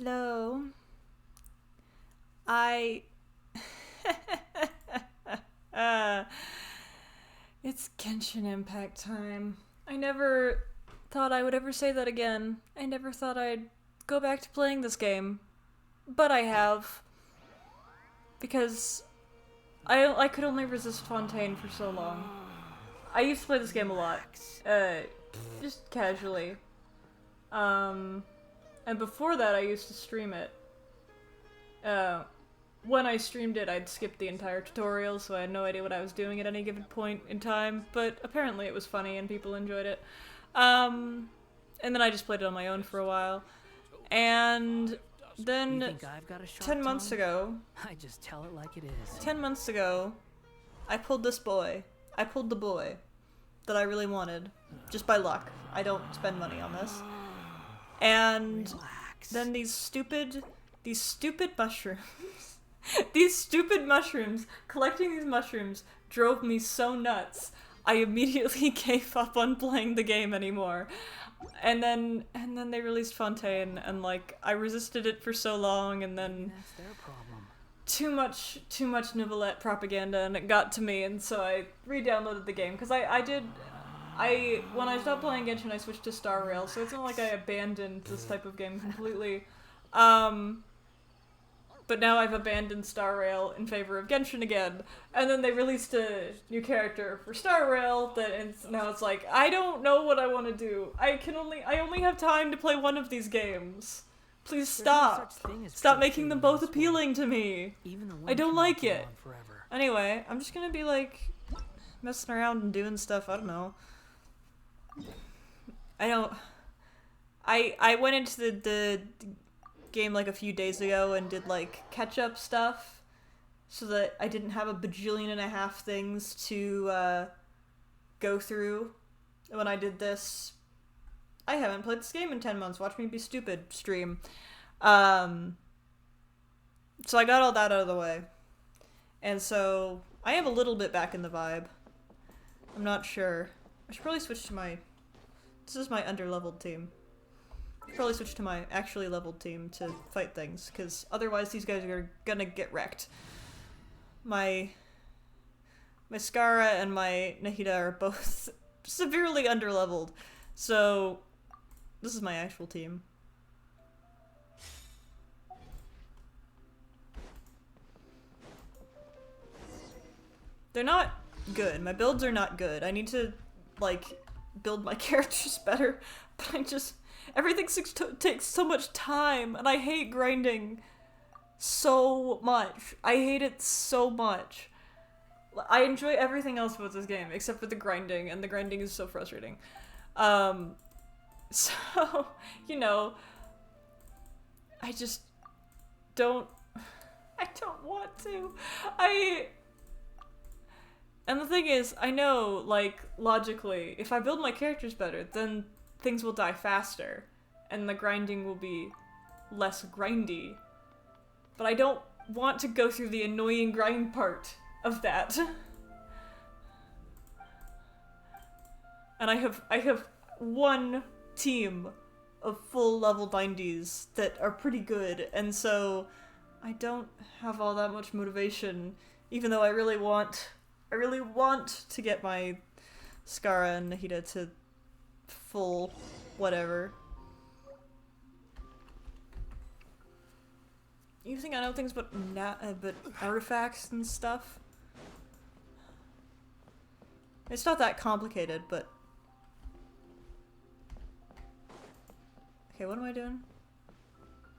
Hello. I... uh, it's Genshin Impact time. I never thought I would ever say that again. I never thought I'd go back to playing this game. But I have. Because I could only resist Fontaine for so long. I used to play this game a lot. Just casually. And before that I used to stream it. When I streamed it, I'd skip the entire tutorial, so I had no idea what I was doing at any given point in time, but apparently it was funny and people enjoyed it. And then I just played it on my own for a while. And then 10 months ago, I just tell it like it is. 10 months ago, I pulled this boy. I pulled the boy that I really wanted, just by luck. I don't spend money on this. And then these stupid mushrooms, these stupid mushrooms, collecting these mushrooms drove me so nuts. I immediately gave up on playing the game anymore. And then they released Fontaine, and like I resisted it for so long, and then That's their problem. too much neuvillette propaganda, and it got to me, and so I re-downloaded the game because when I stopped playing Genshin, I switched to Star Rail, so it's not like I abandoned this type of game completely. But now I've abandoned Star Rail in favor of Genshin again, and then they released a new character for Star Rail now it's like, I don't know what I want to do. I only have time to play one of these games. Please stop. Stop making them both appealing to me. I don't like it. Anyway, I'm just gonna be like messing around and doing stuff, I don't know. I went into the game like a few days ago and did like catch-up stuff so that I didn't have a bajillion and a half things to go through when I did this. I haven't played this game in 10 months. Watch me be stupid stream. So I got all that out of the way. And so I am a little bit back in the vibe. I'm not sure. I should probably switch to my... This is my under-leveled team. I should probably switch to my actually leveled team to fight things, because otherwise these guys are gonna get wrecked. My Skara and my Nahida are both severely under-leveled, so this is my actual team. They're not good. My builds are not good. I need to, like, build my characters better, but everything takes so much time, and I hate grinding so much. I hate it so much. I enjoy everything else about this game, except for the grinding, and the grinding is so frustrating. So, you know, I just don't... I don't want to. And the thing is, I know, like, logically, if I build my characters better, then things will die faster, and the grinding will be less grindy. But I don't want to go through the annoying grind part of that. And I have one team of full level 90s that are pretty good, and so I don't have all that much motivation, even though I really want to get my Skara and Nahida to full whatever. You think I know things about but artifacts and stuff? It's not that complicated, but... Okay, what am I doing?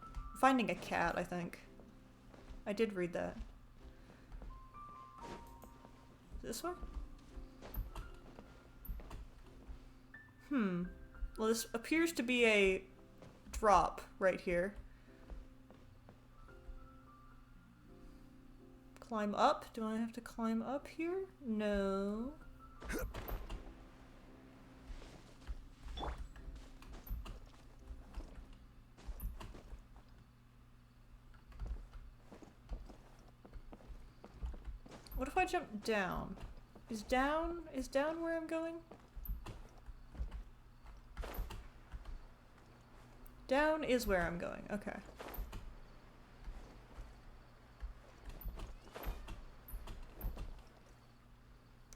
I'm finding a cat, I think. I did read that. This one? Well, this appears to be a drop right here. Climb up? Do I have to climb up here? No. What if I jump down? Is down where I'm going? Down is where I'm going, okay.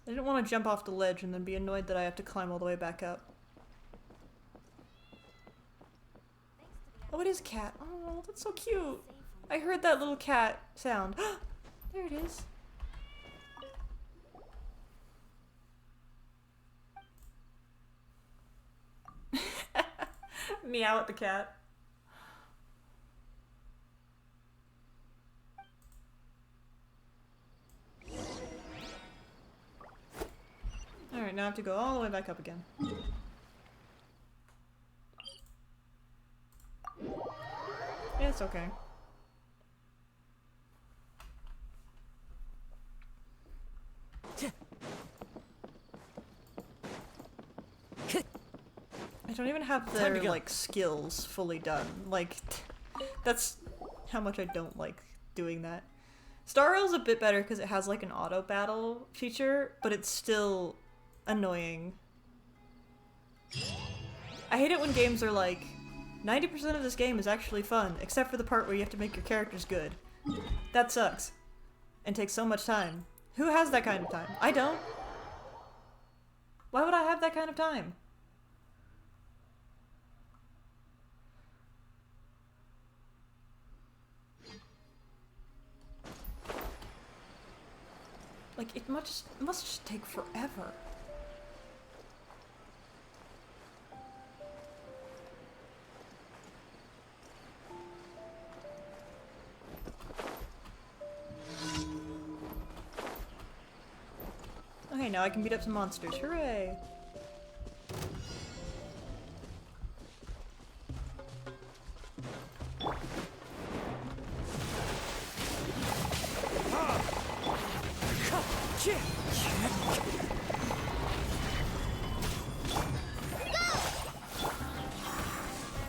I didn't want to jump off the ledge and then be annoyed that I have to climb all the way back up. Oh, it is a cat. Oh, that's so cute. I heard that little cat sound. There it is. Meow at the cat. Alright, now I have to go all the way back up again. Yeah, it's okay. I don't even have their, like, skills fully done. Like, that's how much I don't like doing that. Star Rail's a bit better because it has, like, an auto battle feature, but it's still annoying. I hate it when games are like, 90% of this game is actually fun, except for the part where you have to make your characters good. That sucks. And takes so much time. Who has that kind of time? I don't. Why would I have that kind of time? Like, it must just take forever. Okay, now I can beat up some monsters. Hooray!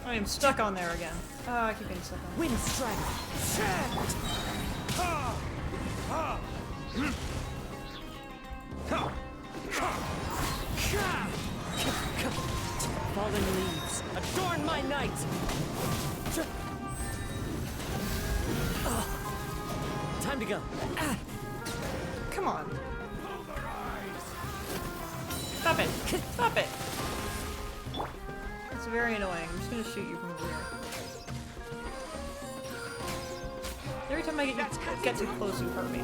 I am stuck on there again. Oh, I keep getting stuck on. Wind strike. Fallen leaves, adorn my night. Time to go. Come on. Stop it. Stop it. It's very annoying. I'm just gonna shoot you from over here. Every time I get too close, you hurt me.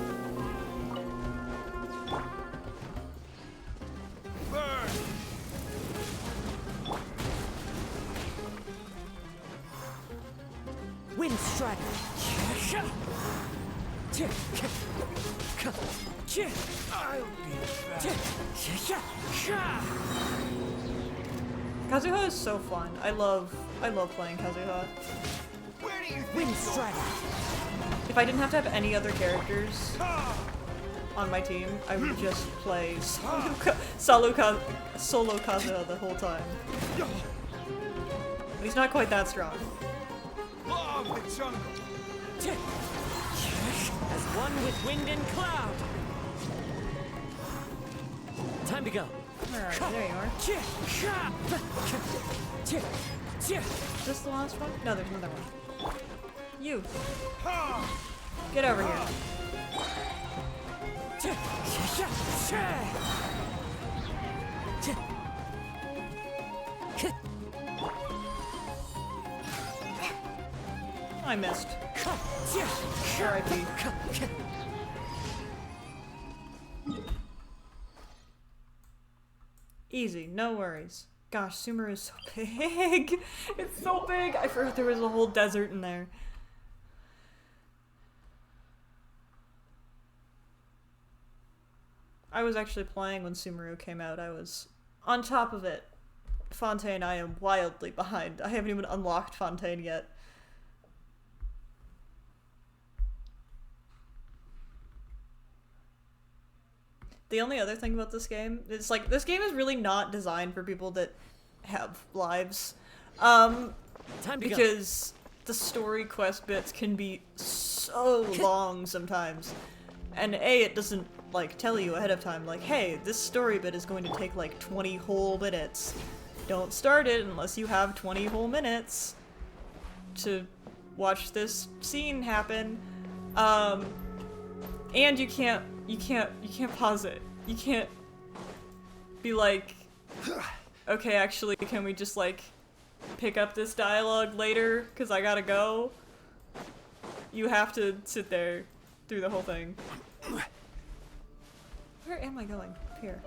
Wind strike. Kazuha is so fun. I love playing Kazuha. Wind strike. If I didn't have to have any other characters on my team, I would just play solo Kazuha the whole time. But he's not quite that strong. Law of the jungle. As one with wind and cloud. Time to go. Alright, there you are. Is this the last one? No, there's another one. You. Get over here. I missed. R.I.P. Easy, no worries. Gosh, Sumeru is so big. It's so big. I forgot there was a whole desert in there. I was actually playing when Sumeru came out. I was on top of it. Fontaine, I am wildly behind. I haven't even unlocked Fontaine yet. The only other thing about this game is, like, this game is really not designed for people that have lives. Because the story quest bits can be so long sometimes. And A, it doesn't, like, tell you ahead of time, like, hey, this story bit is going to take, like, 20 whole minutes. Don't start it unless you have 20 whole minutes to watch this scene happen. And you can't pause it. You can't be like, okay, actually, can we just like pick up this dialogue later? Because I gotta go. You have to sit there through the whole thing. Where am I going? Up here.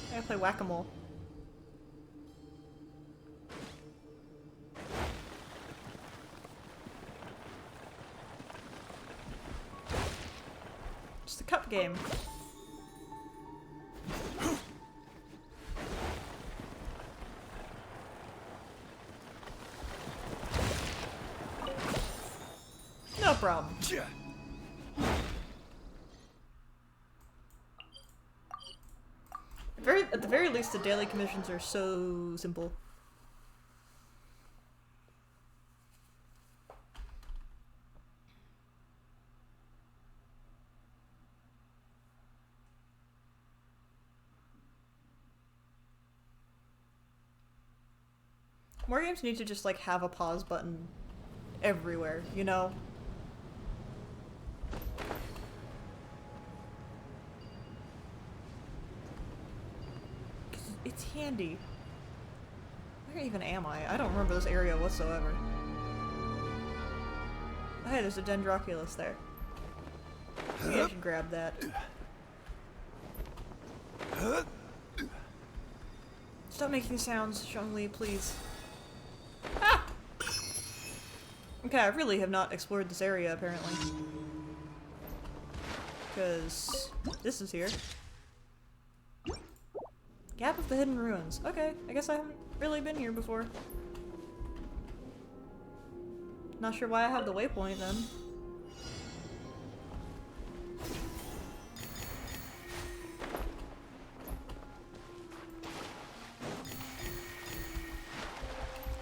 I gotta play whack-a-mole. Just a cup game. No problem. At the very least, the daily commissions are so simple. More games need to just like have a pause button everywhere, you know? It's handy. Where even am I? I don't remember this area whatsoever. Oh, hey, there's a Dendroculus there. Maybe I should grab that. Stop making sounds, Zhongli, please. Ah! Okay, I really have not explored this area, apparently. Because this is here. Gap of the Hidden Ruins. Okay, I guess I haven't really been here before. Not sure why I have the waypoint then.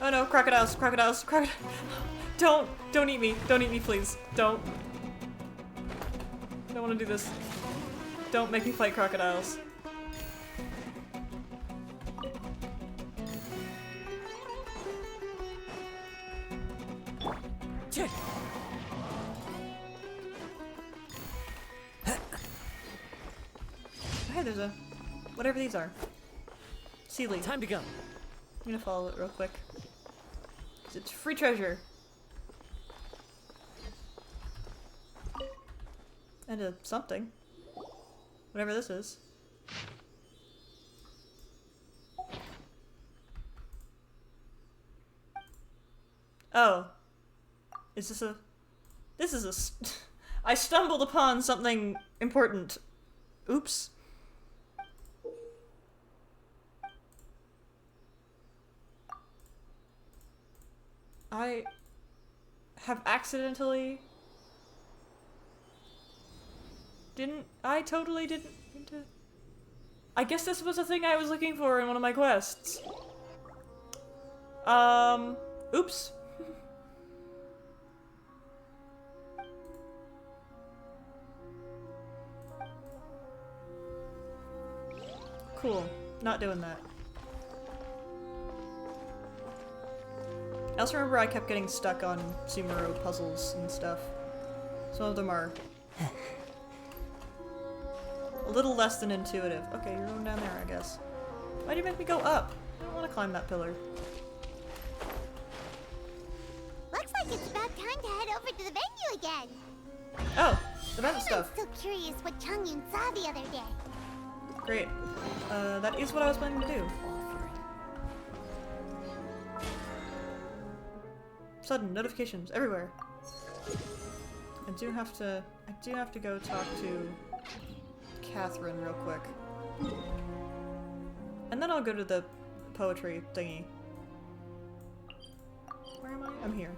Oh no, crocodiles, crocodiles, crocodiles. Don't eat me. Don't eat me, please. Don't. I don't want to do this. Don't make me fight crocodiles. Hey, there's a... whatever these are. Sealy. Time to go. I'm gonna follow it real quick. 'Cause it's free treasure. And a something. Whatever this is. Oh. Is this a... this is a... I stumbled upon something important. Oops. I have accidentally... I totally didn't mean to... I guess this was a thing I was looking for in one of my quests. Oops. Cool. Not doing that. I also remember I kept getting stuck on Sumero puzzles and stuff. Some of them are a little less than intuitive. Okay, you're going down there, I guess. Why'd you make me go up? I don't want to climb that pillar. Looks like it's about time to head over to the venue again. Oh, the vent stuff. I'm still curious what Changyun saw the other day. Great. That is what I was planning to do. Sudden notifications everywhere. I do have to go talk to Catherine real quick. And then I'll go to the poetry thingy. Where am I? I'm here.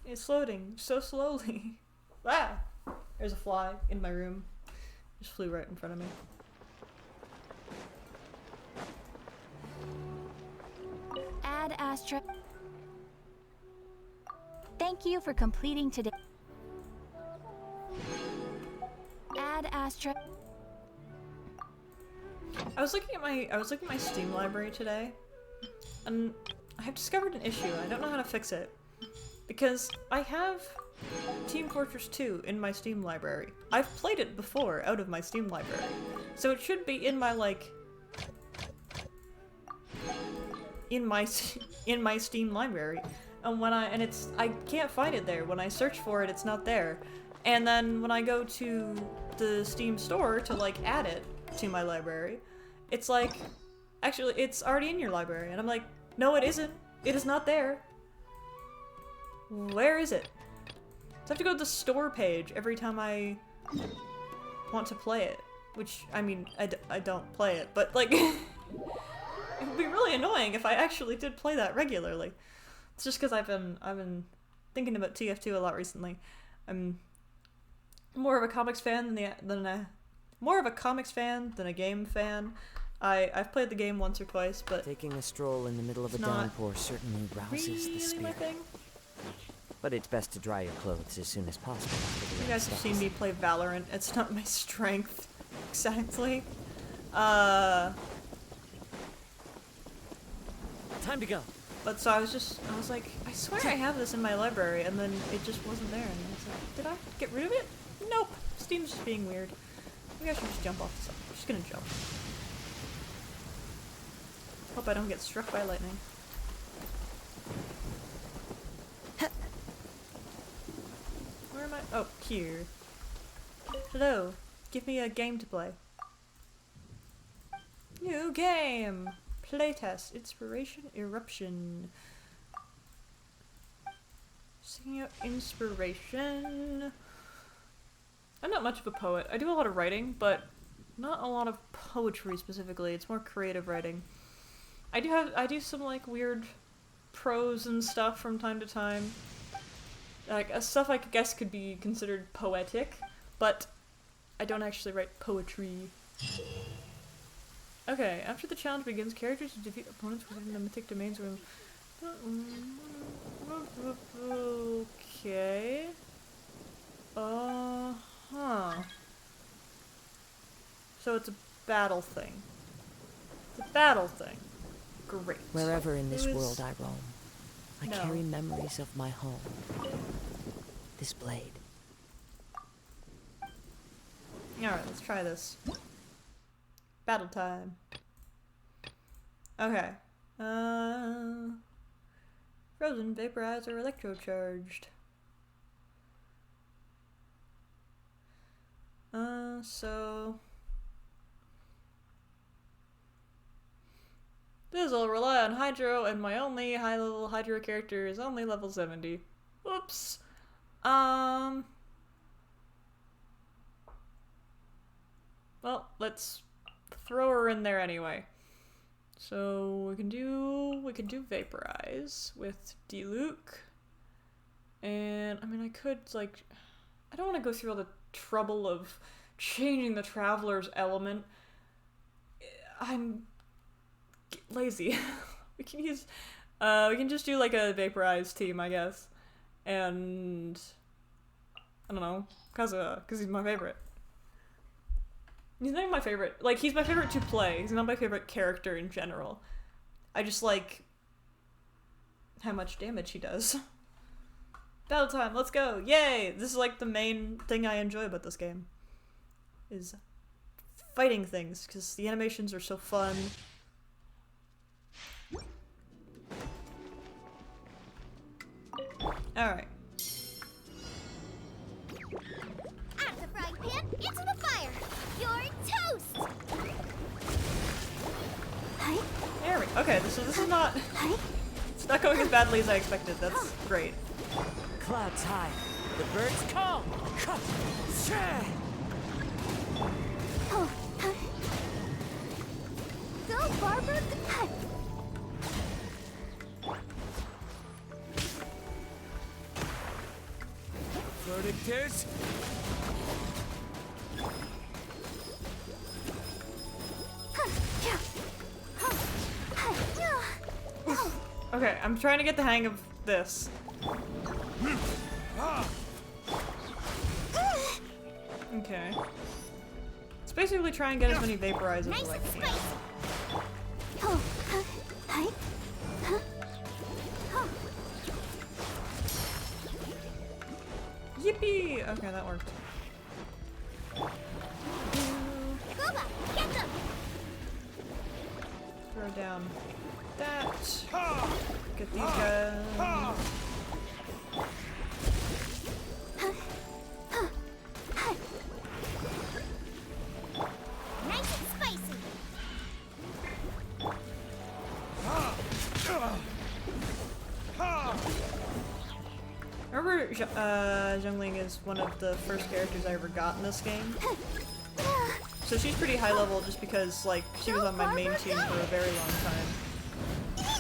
It's loading so slowly. Ah! There's a fly in my room. Just flew right in front of me. Ad Astra. Thank you for completing today. Ad Astra. I was looking at my Steam library today, and I have discovered an issue. I don't know how to fix it. Because I have Team Fortress 2 in my Steam library. I've played it before out of my Steam library. So it should be in my, like, in my Steam library. And I can't find it there. When I search for it, it's not there. And then when I go to the Steam store to, like, add it to my library, it's like, actually, it's already in your library. And I'm like, no, it isn't. It is not there. Where is it? So I have to go to the store page every time I want to play it. Which, I mean, I don't play it, but, like, it would be really annoying if I actually did play that regularly. It's just because I've been thinking about TF2 a lot recently. I'm more of a comics fan than a game fan. I've played the game once or twice, but Taking a stroll in the middle of a downpour certainly rouses the really my spirit. thing. But it's best to dry your clothes as soon as possible. after the You rain guys have stops. seen me play Valorant. It's not my strength, exactly. Time to go. But so I was like, I swear I have this in my library, and then it just wasn't there, and I was like, did I get rid of it? Nope. Steam's just being weird. Maybe I should just jump off this. I'm just gonna jump. Hope I don't get struck by lightning. Where am I? Oh, here. Hello. Give me a game to play. New game! Playtest. Inspiration. Eruption. Singing out inspiration. I'm not much of a poet. I do a lot of writing, but not a lot of poetry specifically. It's more creative writing. I do some like weird prose and stuff from time to time. Like stuff I guess could be considered poetic, but I don't actually write poetry. Okay, after the challenge begins, characters who defeat opponents within the mythic domains will... Okay. Huh. So it's a battle thing. It's a battle thing. Great. Wherever in this It was- world I roam, I No. carry memories of my home. This blade. Alright, let's try this. Battle time. Okay. Frozen, vaporized, or electrocharged. So... This will rely on Hydro, and my only high-level Hydro character is only level 70. Whoops. Well, let's throw her in there anyway. So we can do Vaporize with D-Luke. And I mean I could like I don't want to go through all the trouble of changing the Traveler's element. I'm lazy. we can just do like a Vaporize team, I guess. And I don't know, Kazuha, because he's my favorite. He's not my favorite. Like, he's my favorite to play. He's not my favorite character in general. I just like how much damage he does. Battle time, let's go! Yay! This is like the main thing I enjoy about this game. Is fighting things, because the animations are so fun. Alright. Out of the frying pan, into the fire. You're toast. Hi. There we go. Okay, so this is not... Hi. It's not going as badly as I expected. That's great. Clouds high. The birds call. Oh. Go, Barbara. Hi. Verdictors? Okay, Okay, I'm trying to get the hang of this. Okay. It's basically try and get as many vaporizers as I can. Oh, hi. Yippee! Okay, that worked. Boba, get them. Throw down that. Get these guys. Nice and spicy. Remember, Zhongling is one of the first characters I ever got in this game. So she's pretty high level just because, like, she was on my main team for a very long time.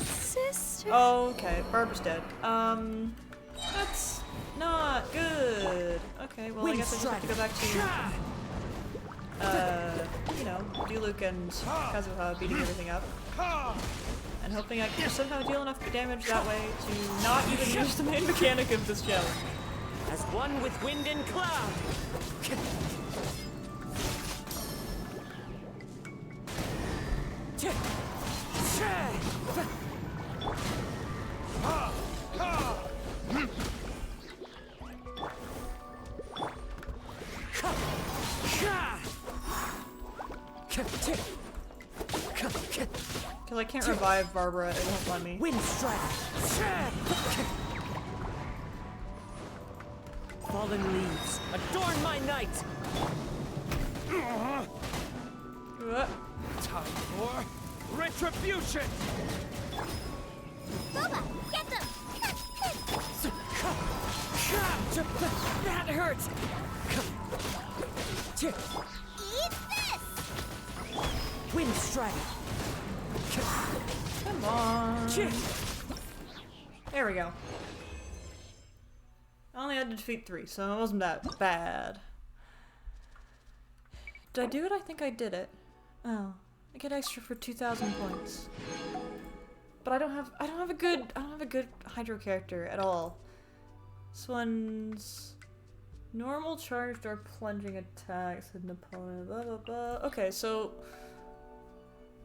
Sister. Oh, okay. Barbara's dead. That's not good. Okay, well, I guess I just have to go back to, you know, Diluc and Kazuha beating everything up. And hoping I can somehow deal enough damage that way to not even use the main mechanic of this challenge. As one with wind and cloud. Because I can't revive Barbara, it won't let me. Wind strike. Fallen leaves, adorn my night. Time for retribution! Boba, get them. That hurts. Eat this. Wind strike. Come on. There we go. I only had to defeat 3, so it wasn't that bad. Did I do it? I think I did it. Oh, I get extra for 2,000 points. But I don't have a good Hydro character at all. This one's normal charged or plunging attacks with an opponent. Blah blah blah. Okay, so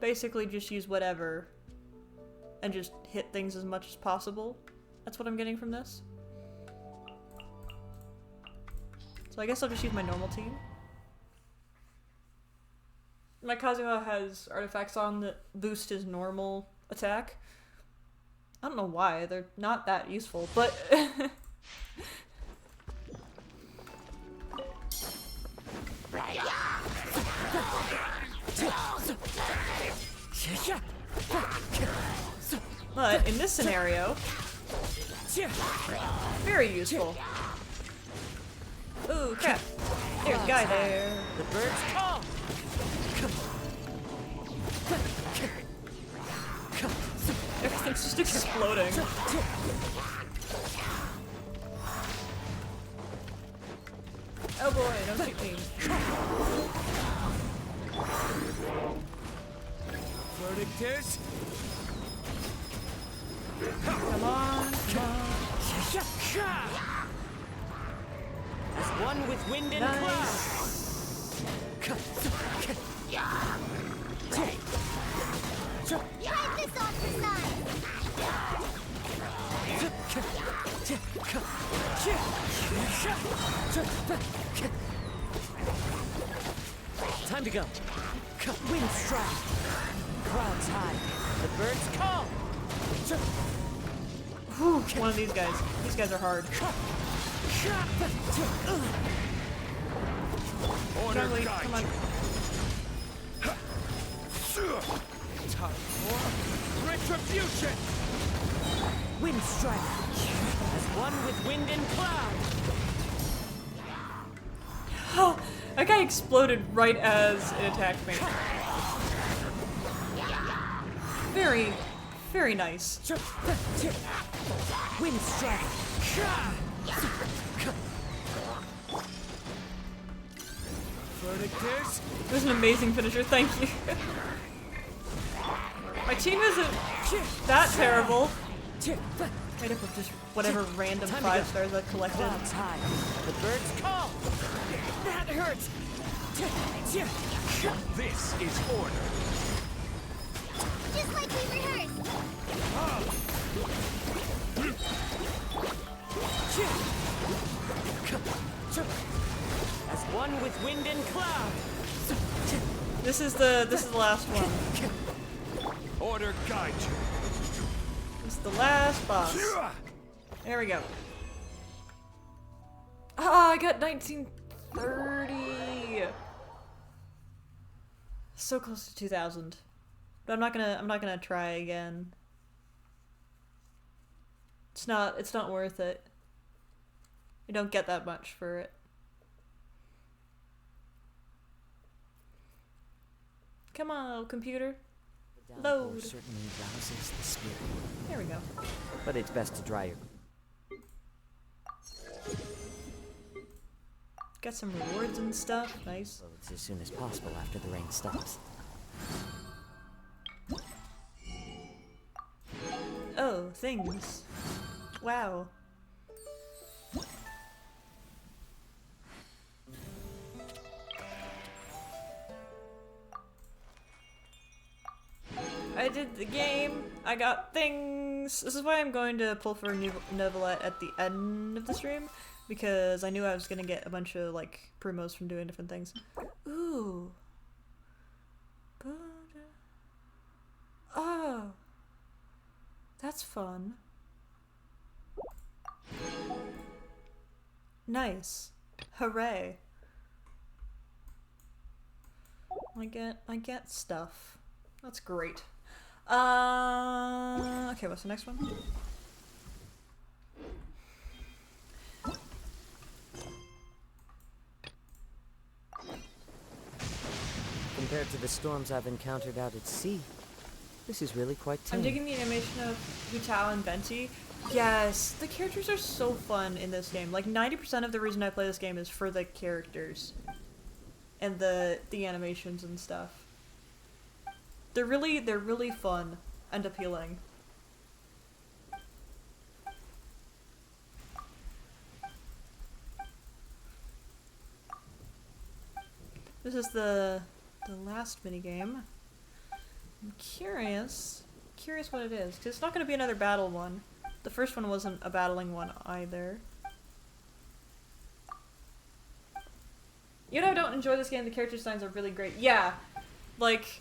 basically just use whatever and just hit things as much as possible. That's what I'm getting from this. So I guess I'll just use my normal team. My Kazuha has artifacts on that boost his normal attack. I don't know why, they're not that useful, but but in this scenario, very useful. Ooh, crap. There's a guy there. The birds call. Everything's just exploding. Oh boy, don't shoot me. Verdict is Come on, come on. As one with wind and Nice. Try this on for size. Time to go. Wind strike. Clouds high. The birds call. Whew, one of these guys. These guys are hard. order Charlie, guide come on. Time for retribution! Wind strike. As one with wind and cloud. Oh, that guy exploded right as it attacked me. Very, very nice. Wind strike. Verdict is It was an amazing finisher, thank you. My team isn't that terrible. Made up of just whatever random 5 stars I collected. Clouds high. The birds call. That hurts. This is order. Just like we rehearsed. As one with wind and cloud. This is the last one. Order guide you. This is the last boss. There we go. Ah, I got 1930. So close to 2000. But I'm not gonna try again. It's not worth it. You don't get that much for it. Come on, little computer. Load. Certainly rouses the spirit. There we go. But it's best to dry your. Got some rewards and stuff. Nice. clothes as soon as possible after the rain stops. Oh, things. Wow. I did the game. I got things. This is why I'm going to pull for a neuvillette at the end of the stream, because I knew I was gonna get a bunch of like promos from doing different things. Ooh. Oh. That's fun. Nice. Hooray. I get stuff. That's great. Okay, what's the next one? Compared to the storms I've encountered out at sea, this is really quite tame. I'm digging the animation of Hu Tao and Venti. Yes, the characters are so fun in this game. Like 90% of the reason I play this game is for the characters and the animations and stuff. They're really fun and appealing. This is the last minigame. I'm curious what it is, because it's not going to be another battle one. The first one wasn't a battling one either. You know, I don't enjoy this game. The character designs are really great. Yeah, like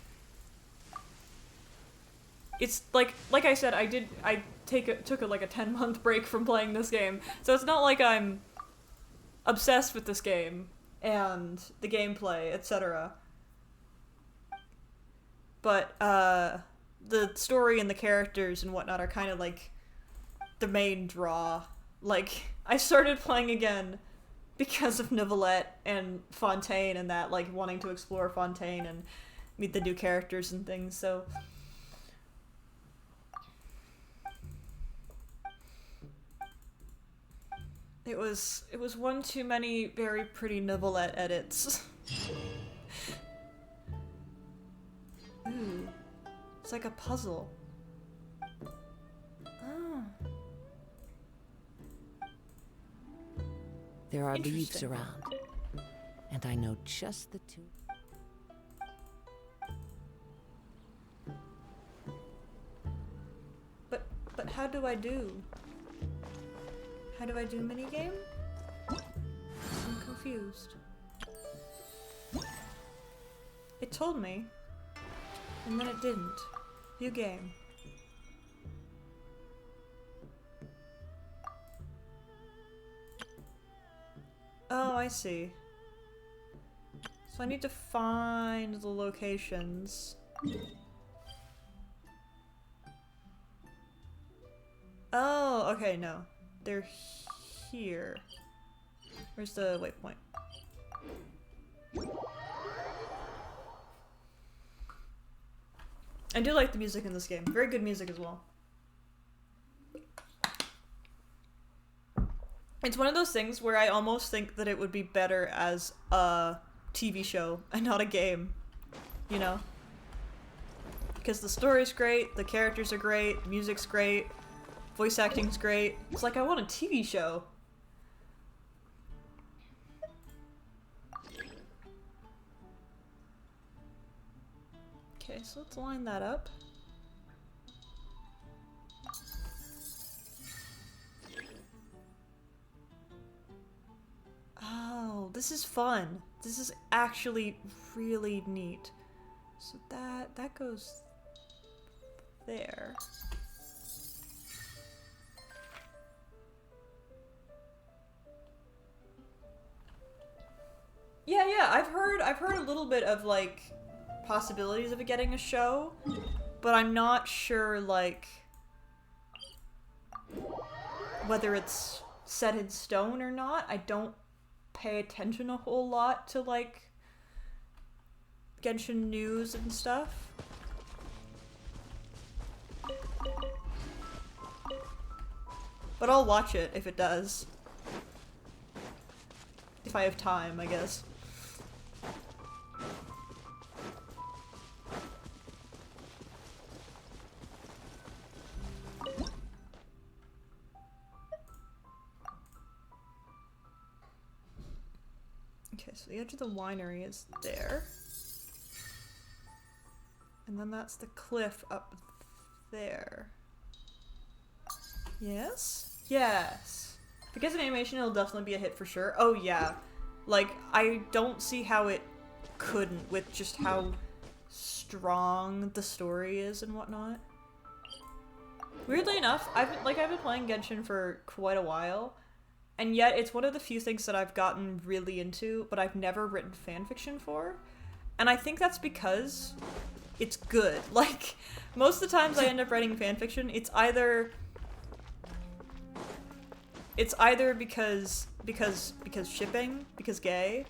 it's like I said, I took like a 10-month break from playing this game, so it's not like I'm obsessed with this game and the gameplay, etc. But the story and the characters and whatnot are kind of like the main draw. Like, I started playing again because of Neuvillette and Fontaine and that, like, wanting to explore Fontaine and meet the new characters and things, so... It was one too many very pretty Neuvillette edits. Ooh. It's like a puzzle. Oh. There are leaves Interesting. around, and I know just the two. But how do I do? How do I do minigame? I'm confused. It told me, and then it didn't. New game. Oh, I see. So I need to find the locations. Oh, okay, no. They're here. Where's the waypoint? I do like the music in this game. Very good music as well. It's one of those things where I almost think that it would be better as a TV show and not a game. You know? Because the story's great, the characters are great, music's great, Voice acting's great. It's like I want a TV show. Okay, so let's line that up. Oh, this is fun. This is actually really neat. So that goes there. Yeah, I've heard a little bit of like possibilities of it getting a show, but I'm not sure like whether it's set in stone or not. I don't pay attention a whole lot to like Genshin news and stuff. But I'll watch it if it does. If I have time, I guess. Okay, so the edge of the winery is there. And then that's the cliff up there. Yes? Yes. If it gets an animation, it'll definitely be a hit for sure. Oh yeah. Like, I don't see how it couldn't with just how strong the story is and whatnot. Weirdly enough, I've been playing Genshin for quite a while, and yet it's one of the few things that I've gotten really into, but I've never written fanfiction for. And I think that's because it's good. Like, most of the times I end up writing fanfiction, it's either because shipping, because gay,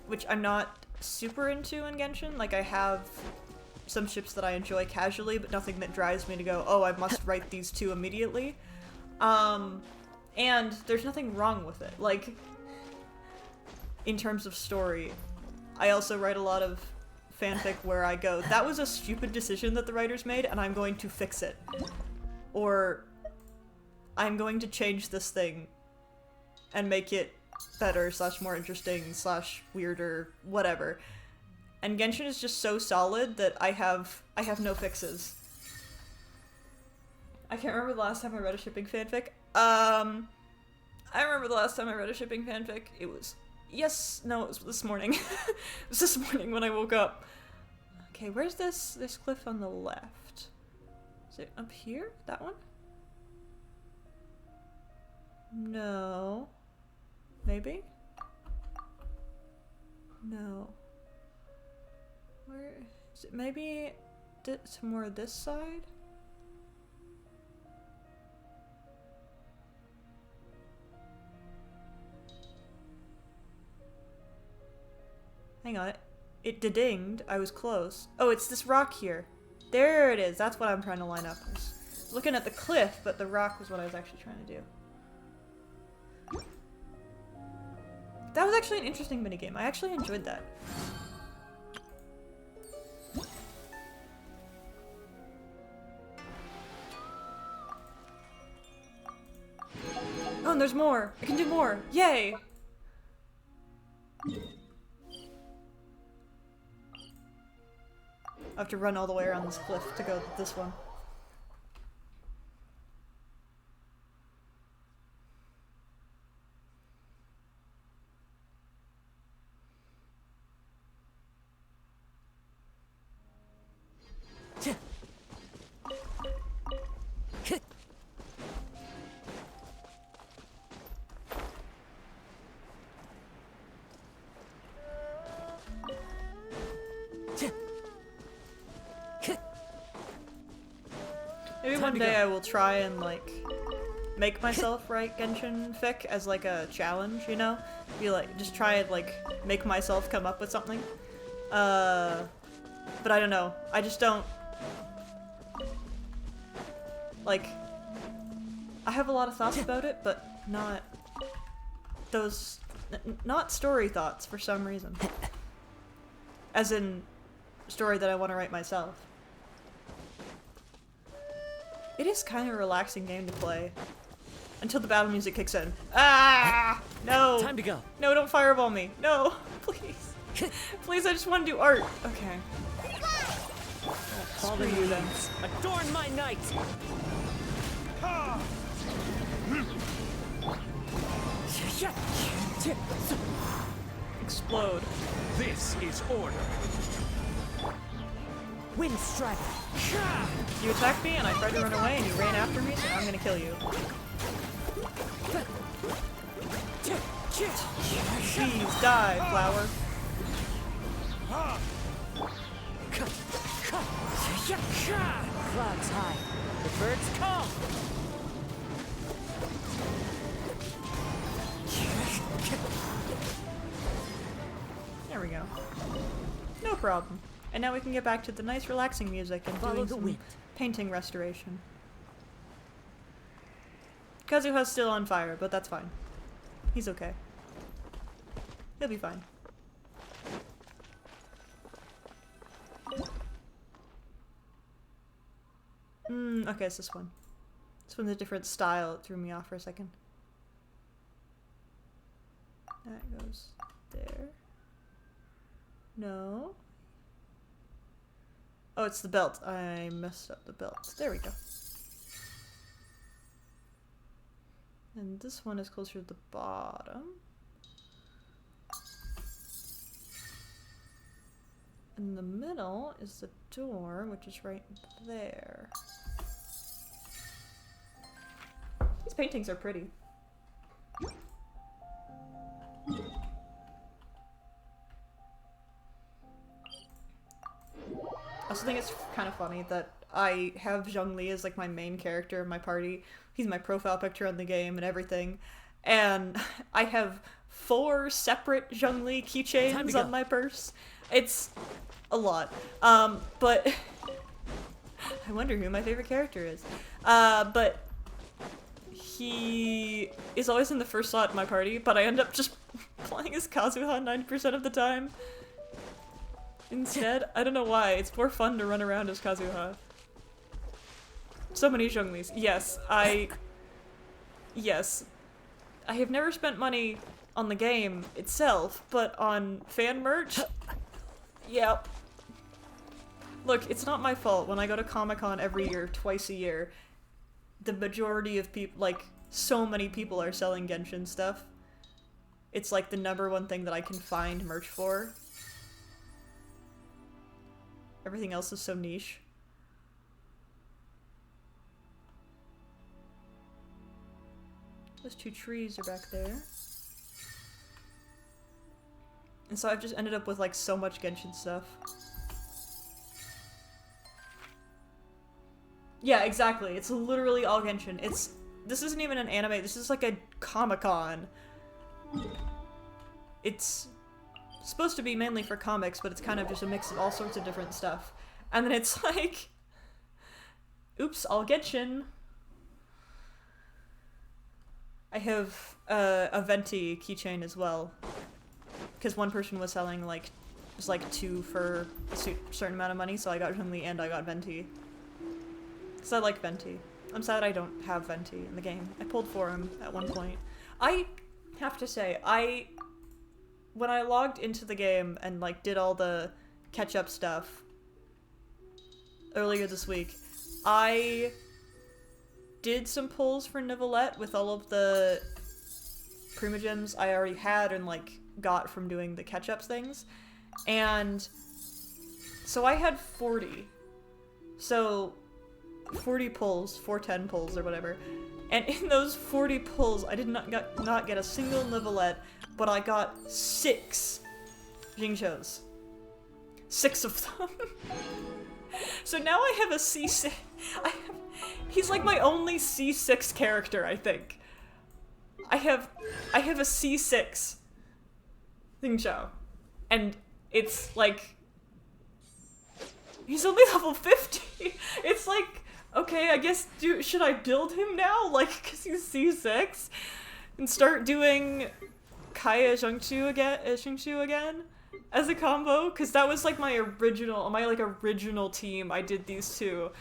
which I'm not super into in Genshin. Like, I have some ships that I enjoy casually, but nothing that drives me to go, oh, I must write these two immediately. And there's nothing wrong with it. Like, in terms of story, I also write a lot of fanfic where I go, that was a stupid decision that the writers made, and I'm going to fix it. Or I'm going to change this thing and make it better / more interesting / weirder, whatever. And Genshin is just so solid that I have no fixes. I can't remember the last time I read a shipping fanfic. I remember the last time I read a shipping fanfic. It was it was this morning. It was this morning when I woke up. Okay, where's this cliff on the left? Is it up here? That one? No. Maybe? No. Where is it? Maybe to more this side? Hang on. It dinged. I was close. Oh, it's this rock here. There it is. That's what I'm trying to line up. I was looking at the cliff, but the rock was what I was actually trying to do. That was actually an interesting minigame. I actually enjoyed that. Oh, and there's more! I can do more! Yay! I have to run all the way around this cliff to go to this one. Maybe one day I will try and, like, make myself write Genshin fic as, like, a challenge, you know? Be like, just try and, like, make myself come up with something. But I don't know. I just don't... Like, I have a lot of thoughts about it, but not those... not story thoughts for some reason. As in, story that I want to write myself. It is kind of a relaxing game to play. Until the battle music kicks in. Ah! No! Time to go. No, don't fireball me. No! Please. Please, I just want to do art. Okay. Follow you then. Adorn my night. Explode. This is order. Wind strike. You attacked me and I tried to run away and you ran after me, so now I'm gonna kill you. Please die, flower. Clouds high. The birds come. There we go. No problem. And now we can get back to the nice relaxing music and Follow doing the some wind. painting restoration. Kazuha's still on fire, but that's fine. He's okay. He'll be fine. Okay, it's this one. This one's a different style. It threw me off for a second. That goes there. No. Oh, it's the belt. I messed up the belt. There we go. And this one is closer to the bottom. In the middle is the door, which is right there. These paintings are pretty. I also think it's kind of funny that I have Zhongli as like my main character in my party. He's my profile picture on the game and everything. And I have 4 separate Zhongli keychains on my purse. It's a lot. But I wonder who my favorite character is. But he is always in the first slot in my party, but I end up just playing as Kazuha 90% of the time. Instead, I don't know why. It's more fun to run around as Kazuha. So many Zhonglis. Yes. I have never spent money on the game itself, but on fan merch? Yep. Look, it's not my fault. When I go to Comic-Con every year, twice a year, the majority of people, like, so many people are selling Genshin stuff. It's like the #1 thing that I can find merch for. Everything else is so niche. Those 2 trees are back there. And so I've just ended up with like so much Genshin stuff. Yeah, exactly. It's literally all Genshin. This isn't even an anime, this is like a Comic-Con. It's supposed to be mainly for comics, but it's kind of just a mix of all sorts of different stuff. And then it's like, oops, all Genshin. I have a Venti keychain as well, because one person was selling like, just like 2 for a certain amount of money, so I got Zhongli and I got Venti. Because I like Venti. I'm sad I don't have Venti in the game. I pulled for him at one point. I have to say, when I logged into the game and like did all the catch-up stuff earlier this week, I did some pulls for neuvillette with all of the primogems I already had and like got from doing the catch-ups things, and so I had 40. So 40 pulls, 410 pulls or whatever, and in those 40 pulls I did not get a single neuvillette, but I got 6 Jingshos. 6 of them. So now I have a C6. He's like my only C6 character, I think. I have a C6 Jingsho. And it's like, he's only level 50. It's like, okay, I guess should I build him now? Like, cause he's C6? And start doing Kaya Zhengxu again as a combo? Cause that was like my original team. I did these 2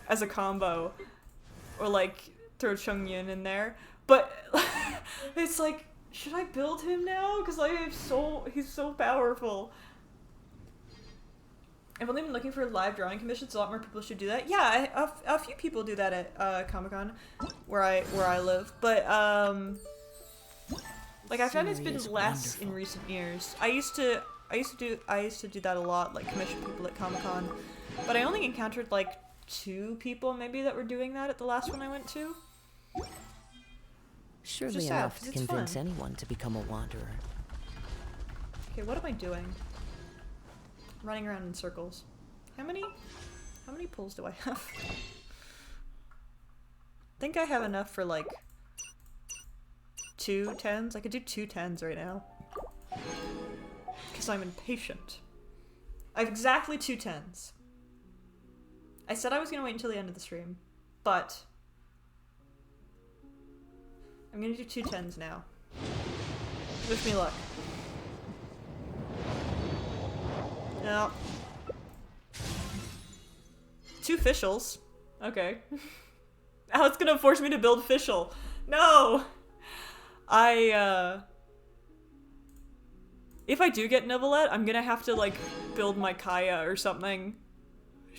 as a combo. or like throw Chungyun in there. But it's like, should I build him now? Because he's so powerful. I've only been looking for live drawing commissions. A lot more people should do that. Yeah, a few people do that at Comic-Con, where I live. But like I found it's been less in recent years. I used to do that a lot, like commission people at Comic-Con. But I only encountered like 2 people maybe that were doing that at the last one I went to. Surely enough to convince anyone to become a wanderer. Okay, what am I doing? Running around in circles. How many pulls do I have? I think I have enough for like 2 10s. I could do 2 10s right now. Because I'm impatient. I have exactly 2 10s. I said I was gonna wait until the end of the stream, but I'm gonna do 2 10s now. Wish me luck. No. 2 officials. Okay. Now it's gonna force me to build official. No! If I do get neuvillette, I'm gonna have to like build my Kaya or something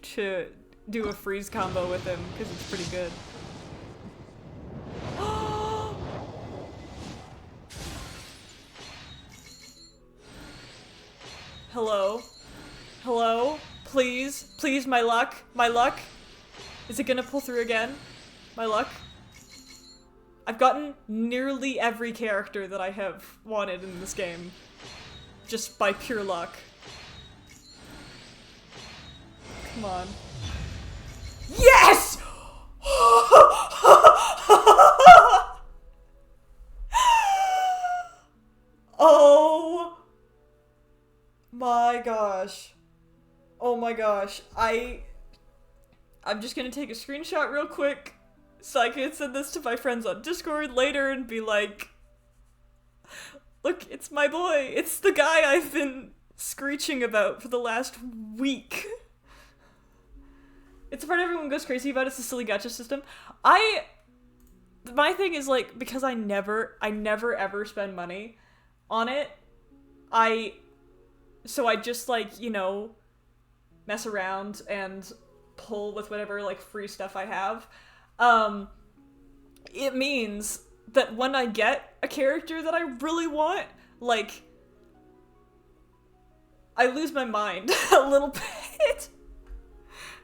to do a freeze combo with him, because it's pretty good. Hello? Hello? Please? Please, my luck? My luck? Is it gonna pull through again? My luck? I've gotten nearly every character that I have wanted in this game. Just by pure luck. Come on. Yes! Oh my gosh. Oh my gosh. I'm just gonna take a screenshot real quick so I can send this to my friends on Discord later and be like, look, it's my boy. It's the guy I've been screeching about for the last week. It's the part everyone goes crazy about. It's the silly gacha system. My thing is like, because I never ever spend money on it, so I just like, you know, mess around and pull with whatever like free stuff I have. It means that when I get a character that I really want, like, I lose my mind a little bit.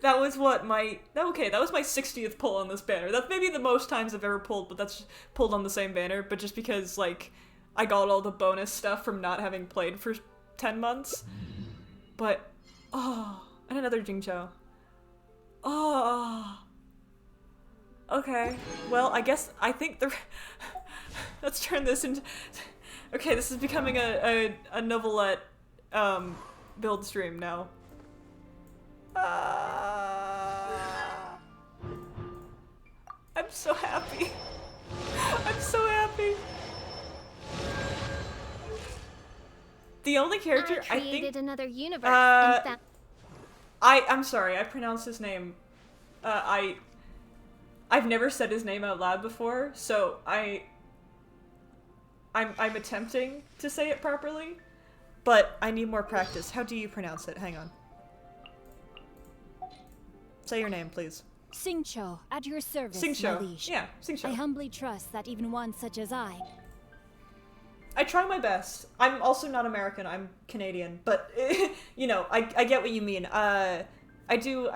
That was what that was my 60th pull on this banner. That's maybe the most times I've ever pulled, but that's pulled on the same banner, but just because, like, I got all the bonus stuff from not having played for 10 months. But, oh, and another Jingcho. Oh. Okay, well, I think let's turn this into, okay, this is becoming a neuvillette, build stream now. I'm so happy. I'm so happy. The only character I created think another universe. And I'm sorry, I pronounced his name. I've never said his name out loud before, so I'm attempting to say it properly, but I need more practice. How do you pronounce it? Hang on. Say your name, please. Singcho, at your service, Singcho. my liege. Yeah, Singcho. I humbly trust that even one such as I try my best. I'm also not American, I'm Canadian, but, you know, I get what you mean. I do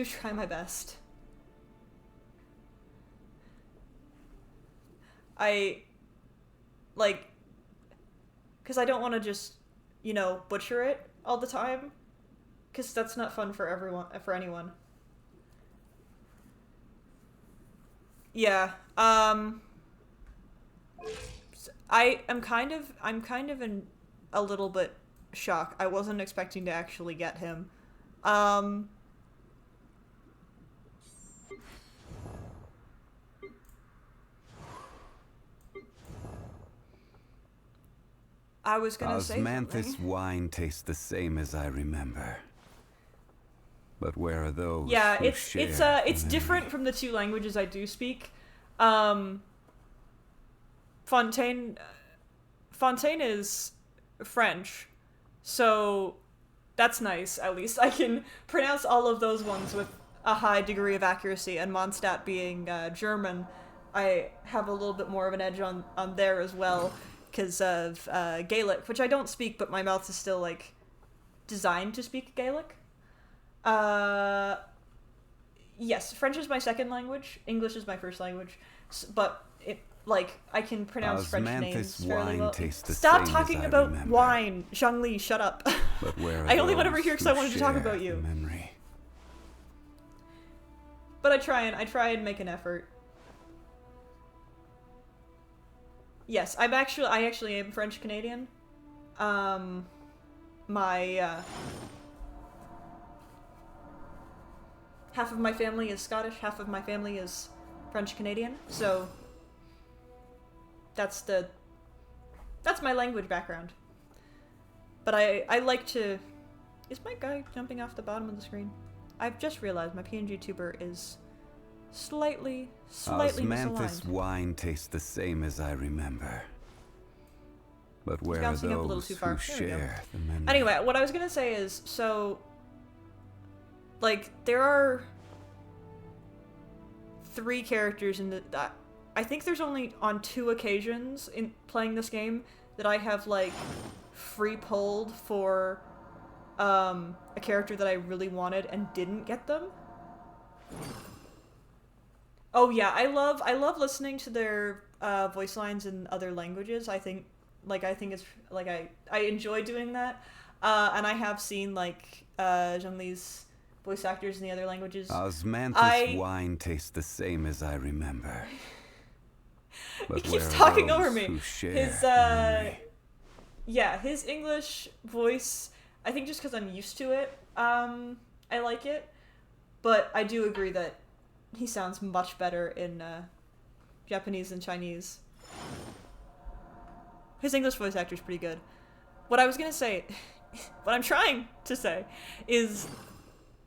try my best. Because I don't want to just, you know, butcher it all the time, because that's not fun for anyone. Yeah, I'm kind of in a little bit shock. I wasn't expecting to actually get him. I was gonna say something. Osmanthus wine tastes the same as I remember. But where are those? Yeah, who it's share it's the different memory? from the 2 languages I do speak. Fontaine is French, so that's nice. At least I can pronounce all of those ones with a high degree of accuracy. And Mondstadt being German, I have a little bit more of an edge on there as well because of Gaelic, which I don't speak, but my mouth is still like designed to speak Gaelic. Yes, French is my second language. English is my first language, but I can pronounce French names fairly well. Stop talking about wine, Zhangli. Shut up. But where are I only went over those here because who I wanted to talk share about the you. memory? But I try and make an effort. Yes, I actually am French Canadian. My half of my family is Scottish, half of my family is French Canadian, so that's my language background. But I like to... Is my guy jumping off the bottom of the screen? I've just realized my PNG tuber is slightly Osmanthus misaligned. wine tastes the same as I remember. But He's where are bouncing up a little those too far. who There we go. share the memory? Anyway, what I was gonna say is, so... Like, there are 3 characters in the... I think there's only on 2 occasions in playing this game that I have, like, free pulled for a character that I really wanted and didn't get them. Oh yeah, I love listening to their voice lines in other languages. I think it's like I enjoy doing that. And I have seen like Zhongli's voice actors in the other languages. Osmanthus wine tastes the same as I remember. But He keeps where are talking those over me. who share His the memory? yeah, his English voice, I think just because I'm used to it, I like it. But I do agree that he sounds much better in Japanese and Chinese. His English voice actor is pretty good. What I was gonna say, what I'm trying to say, is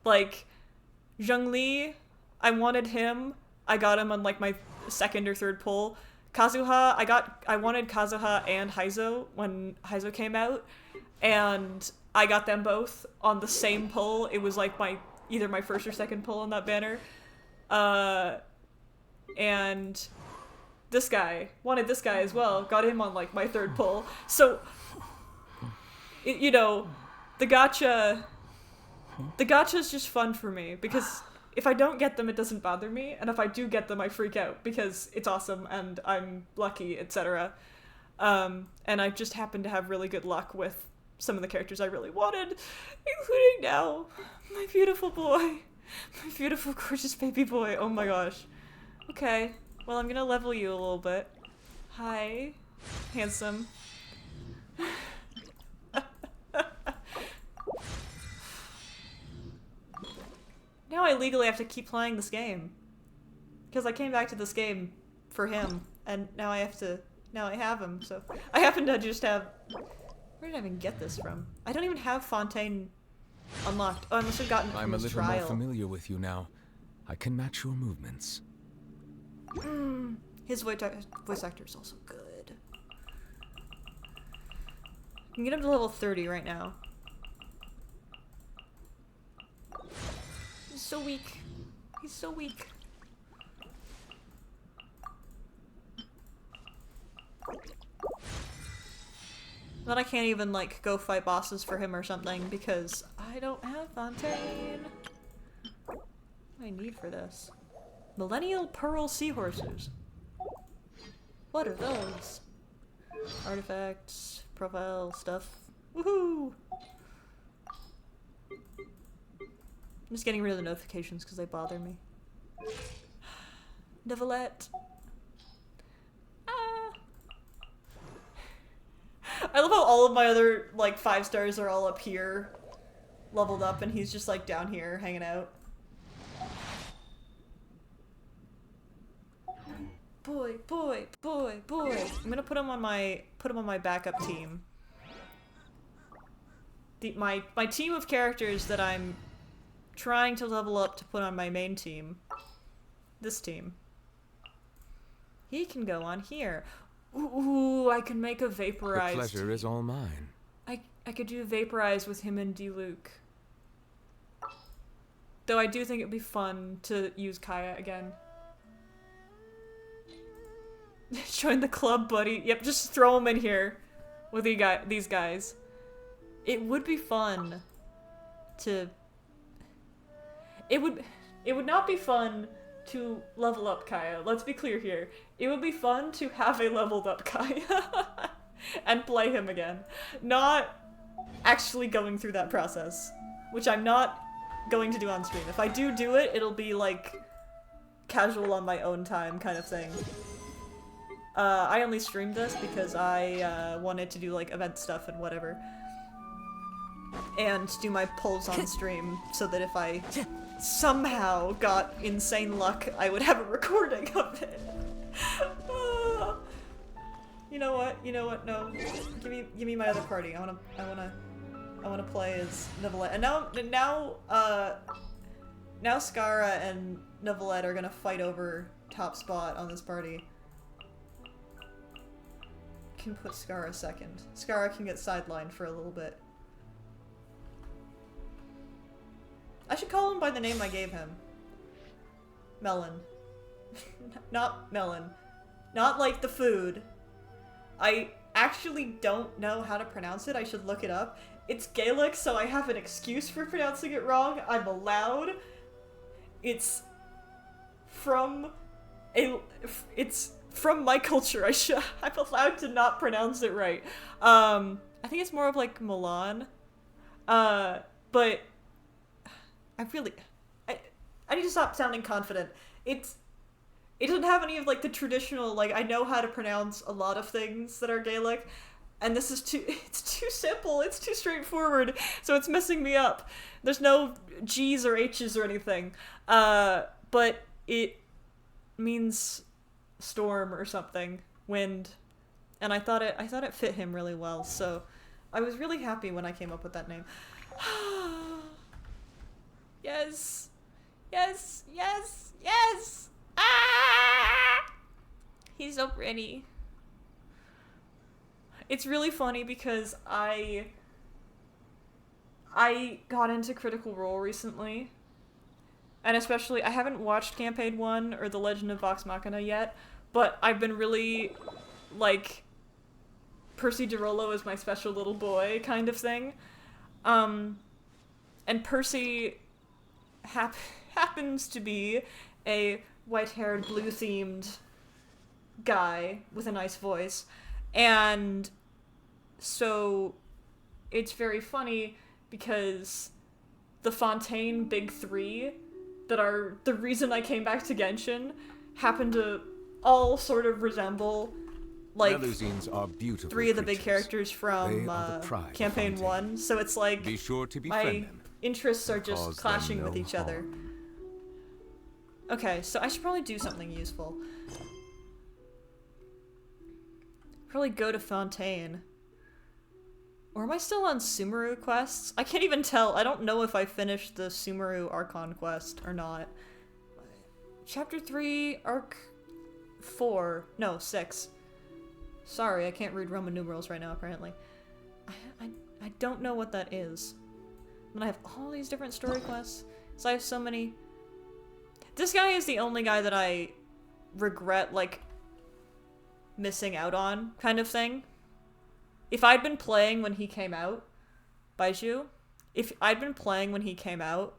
like Zhongli, I wanted him. I got him on like my second or third pull. Kazuha, I wanted Kazuha and Heizo when Heizo came out, and I got them both on the same pull. It was like either my first or second pull on that banner. And this guy wanted this guy as well. Got him on like my third pull. So, you know, the gacha's just fun for me because if I don't get them, it doesn't bother me, and if I do get them, I freak out because it's awesome and I'm lucky, etc. And I just happen to have really good luck with some of the characters I really wanted, including now my beautiful boy, my beautiful, gorgeous baby boy. Oh my gosh. Okay, well, I'm gonna level you a little bit. Hi, handsome. Now I legally have to keep playing this game. Because I came back to this game for him, and now I have him, so... I happen to just have... Where did I even get this from? I don't even have Fontaine unlocked. Oh, I must have gotten it from I'm a his little trial. more familiar with you now. I can match your movements. His voice actor is also good. I can get him to level 30 right now. He's so weak. He's so weak. Then I can't even, like, go fight bosses for him or something because I don't have Fontaine. What do I need for this? Millennial Pearl Seahorses. What are those? Artifacts, profile stuff. Woohoo! I'm just getting rid of the notifications because they bother me. Neuvillette. Ah. I love how all of my other, like, 5 stars are all up here, leveled up, and he's just, like, down here, hanging out. Boy, boy, boy, boy. I'm gonna put him on my backup team. My team of characters that I'm trying to level up to put on my main team. This team. He can go on here. Ooh, I can make a The vaporized. pleasure is all mine. I could do vaporize with him and D-Luke. Though I do think it'd be fun to use Kaya again. Join the club, buddy. Yep, just throw him in here with these guys. It would be fun to... It would not be fun to level up Kaya. Let's be clear here. It would be fun to have a leveled up Kaya and play him again. Not actually going through that process, which I'm not going to do on stream. If I do it, it'll be like casual on my own time kind of thing. I only streamed this because I wanted to do like event stuff and whatever. And do my polls on stream so that if I somehow got insane luck, I would have a recording of it. You know what? No. Give me my other party. I wanna play as Neuvillette. And now Skara and Neuvillette are gonna fight over top spot on this party. Can put Skara second. Skara can get sidelined for a little bit. I should call him by the name I gave him. Melon. Not melon. Not like the food. I actually don't know how to pronounce it. I should look it up. It's Gaelic, so I have an excuse for pronouncing it wrong. I'm allowed. It's from my culture. I'm allowed to not pronounce it right. I think it's more of like Milan. But I need to stop sounding confident. It doesn't have any of like the traditional, like, I know how to pronounce a lot of things that are Gaelic, and this is it's too simple, it's too straightforward, so it's messing me up. There's no G's or H's or anything. But it means storm or something, wind, and I thought it fit him really well, so I was really happy when I came up with that name. Yes! Yes! Yes! Yes! Ah! He's so pretty. It's really funny because I got into Critical Role recently. And especially, I haven't watched Campaign 1 or The Legend of Vox Machina yet, but I've been really, like, Percy DeRollo is my special little boy kind of thing. And Percy happens to be a white-haired, blue-themed guy with a nice voice. And so it's very funny because the Fontaine Big Three that are the reason I came back to Genshin happen to all sort of resemble like Melusines are beautiful three of the big creatures. characters from They are the pride of Campaign Fontaine. 1. So it's like Be sure to my befriend them. interests are and cause just them clashing with no each other. harm. Okay, so I should probably do something useful. Probably go to Fontaine. Or am I still on Sumeru quests? I can't even tell. I don't know if I finished the Sumeru Archon quest or not. Chapter 3, Arc 4. No, 6. Sorry, I can't read Roman numerals right now, apparently. I don't know what that is. And I have all these different story quests. So I have so many... This guy is the only guy that I regret, like, missing out on, kind of thing. If I'd been playing when he came out, Baiju, if I'd been playing when he came out,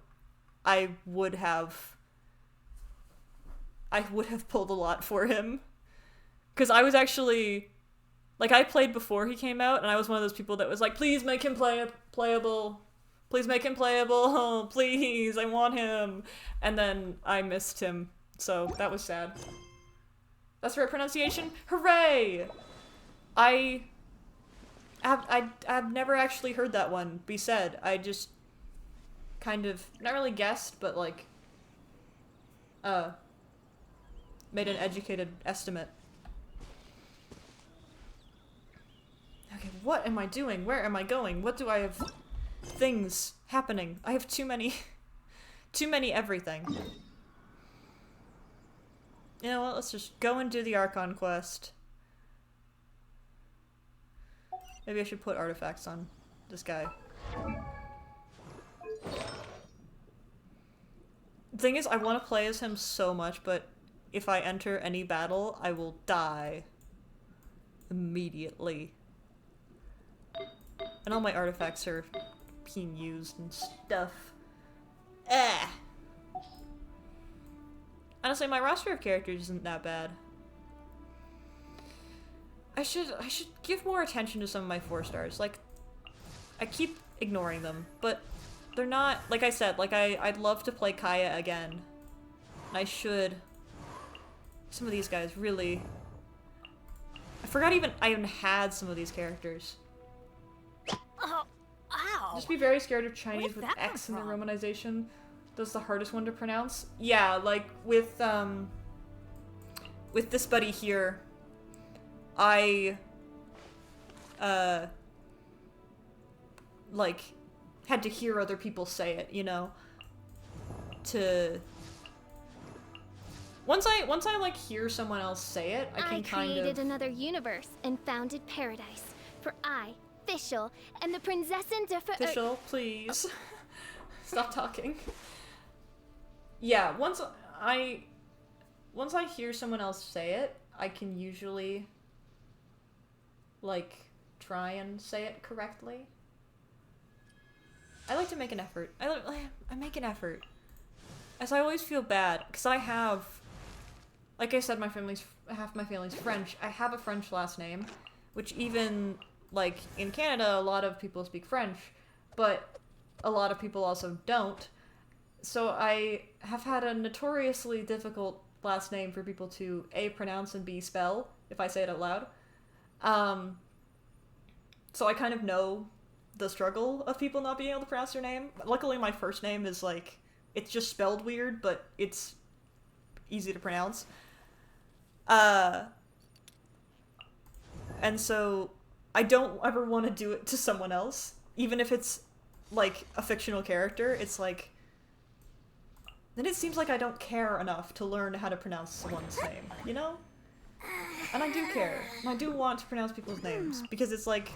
I would have pulled a lot for him. Because I was actually, like, I played before he came out, and I was one of those people that was like, please make him playable. Please make him playable. Oh, please, I want him. And then I missed him, so that was sad. That's the right pronunciation? Hooray! I've never actually heard that one be said. I just kind of, not really guessed, but like, made an educated estimate. Okay, what am I doing? Where am I going? What do I have? Things happening. I have too many Too many everything. You know what, let's just go and do the Archon quest. Maybe I should put artifacts on this guy. The thing is, I want to play as him so much, but if I enter any battle, I will die immediately. And all my artifacts are being used and stuff. Eh. Honestly, my roster of characters isn't that bad. I should give more attention to some of my 4 stars. Like, I keep ignoring them, but they're not, like I said, like I'd love to play Kaya again. I should. Some of these guys really. I forgot I even had some of these characters. Oh, ow. Just be very scared of Chinese Where'd with that come X in the from? romanization. That's the hardest one to pronounce. Yeah, like with this buddy here, I like had to hear other people say it, you know, to once I like hear someone else say it, I can kind of created another universe and founded paradise. For I, Fischl, and the Prinzessin de Fischl, please. Stop talking. Yeah, once I hear someone else say it, I can usually like try and say it correctly. I like to make an effort. I make an effort. As I always feel bad because I have, like I said, half my family's French. I have a French last name, which even like in Canada, a lot of people speak French, but a lot of people also don't. So I have had a notoriously difficult last name for people to A, pronounce, and B, spell, if I say it out loud. So I kind of know the struggle of people not being able to pronounce their name. Luckily, my first name is like, it's just spelled weird, but it's easy to pronounce. And so I don't ever want to do it to someone else, even if it's like a fictional character. It's like, then it seems like I don't care enough to learn how to pronounce someone's name, you know? And I do care. And I do want to pronounce people's names, because it's like,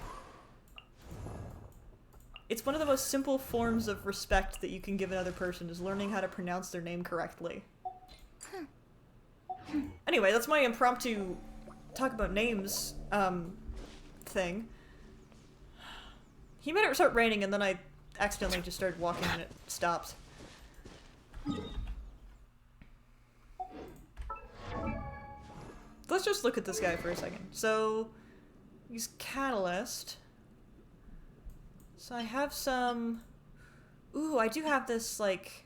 it's one of the most simple forms of respect that you can give another person, is learning how to pronounce their name correctly. Anyway, that's my impromptu talk about names, thing. He made it start raining, and then I accidentally just started walking and it stopped. Let's just look at this guy for a second. So, he's Catalyst. So I have some... Ooh, I do have this, like,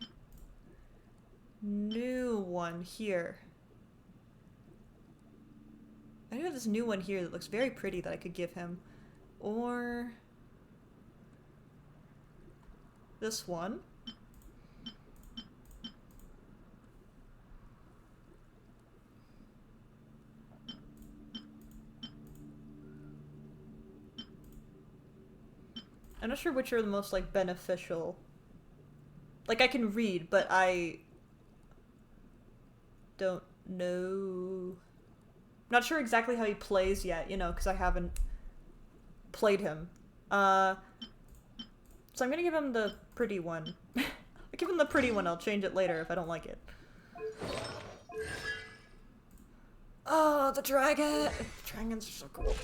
new one here. I do have this new one here that looks very pretty that I could give him. Or... this one. I'm not sure which are the most, like, beneficial. Like, I can read, but I don't know. I'm not sure exactly how he plays yet, you know, because I haven't played him. So I'm gonna give him the pretty one. I'll give him the pretty one, I'll change it later if I don't like it. Oh, the dragon! Dragons are so cool.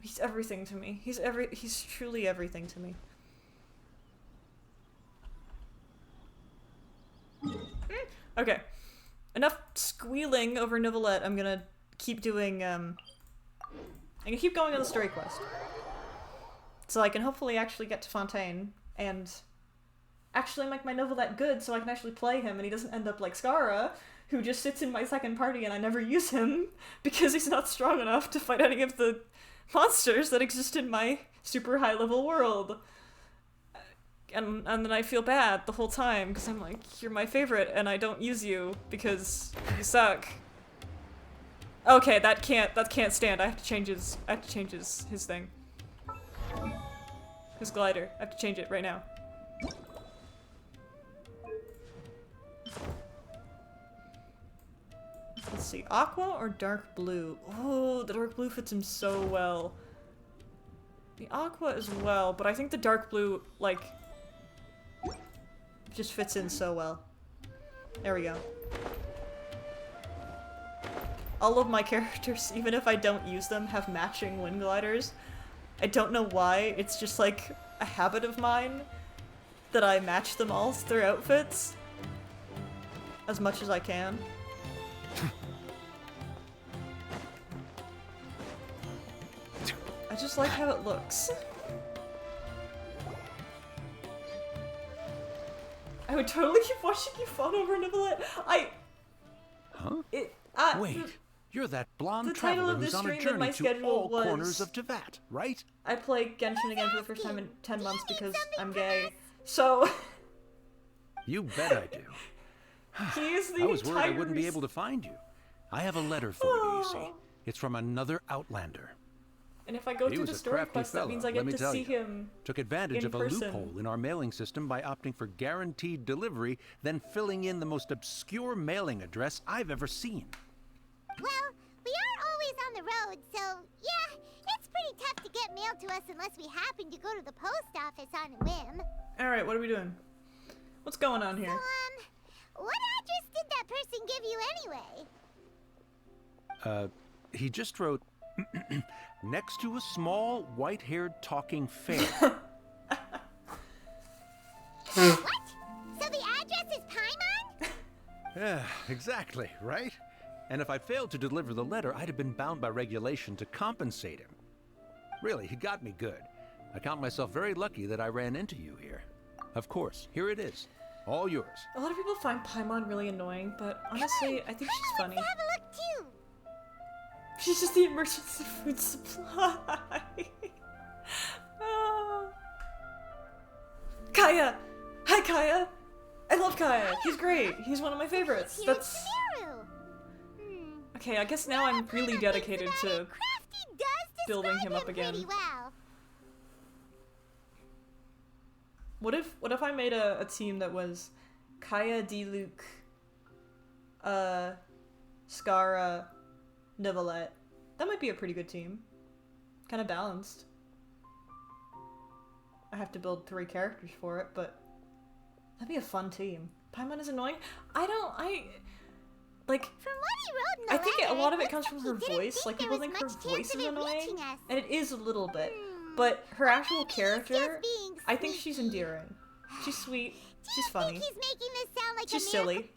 He's everything to me. He's truly everything to me. Okay. Enough squealing over neuvillette. I'm gonna keep doing, I'm gonna keep going on the story quest. So I can hopefully actually get to Fontaine, and actually make my neuvillette good so I can actually play him and he doesn't end up like Skara, who just sits in my second party and I never use him because he's not strong enough to fight any of the monsters that exist in my super high level world. And then I feel bad the whole time because I'm like, you're my favorite and I don't use you because you suck. Okay, that can't stand. I have to change his thing. His glider. I have to change it right now. see. Aqua or dark blue? Oh, the dark blue fits him so well. The aqua as well, but I think the dark blue, like, just fits in so well. There we go. All of my characters, even if I don't use them, have matching wind gliders. I don't know why, it's just like a habit of mine that I match them all, their outfits, as much as I can. I just like how it looks. I would totally keep watching you fawn over Neuvillette. Huh? Wait, you're that blonde the title traveler of who's this on a stream in my journey to schedule all was- corners of Teyvat, right? I play Genshin again for the first time in 10 months because I'm gay. So You bet I do. he is the I was worried I entire wouldn't be able to find you. I have a letter for you, you see. It's from another Outlander. And if I go He through was the a story crafty quest, that fellow, means I let get me to tell see you. him. Took advantage in of a person. loophole in our mailing system by opting for guaranteed delivery, then filling in the most obscure mailing address I've ever seen. Well, we are always on the road, so yeah, it's pretty tough to get mail to us unless we happen to go to the post office on a whim. Alright, what are we doing? What's going on here? What address did that person give you anyway? He just wrote, next to a small, white-haired talking fair. What? So the address is Paimon? Yeah, exactly, right? And if I failed to deliver the letter, I'd have been bound by regulation to compensate him. Really, he got me good. I count myself very lucky that I ran into you here. Of course, here it is. All yours. A lot of people find Paimon really annoying, but honestly, I think she's funny. Have a look too. She's just the emergency food supply. Ah. Kaya! Hi, Kaya! I love Kaya! He's great! He's one of my favorites. Here's That's... Sumeru. Okay, I guess now I'm really dedicated to Crafty does building describe him up again. pretty well. What if I made a team that was Kaya, Diluc, Skara, Neuvillette? That might be a pretty good team. Kind of balanced. I have to build 3 characters for it, but that'd be a fun team. Paimon is annoying. Like, From what he wrote in the I think letter, a lot of it looks comes from like her he didn't voice. think Like, there people was think her much chance voice of is it annoying, reaching us. and it is a little bit. But her actual just character, being I think sweet. she's endearing. She's sweet. Do She's you funny. think he's making this sound like She's a silly. miracle?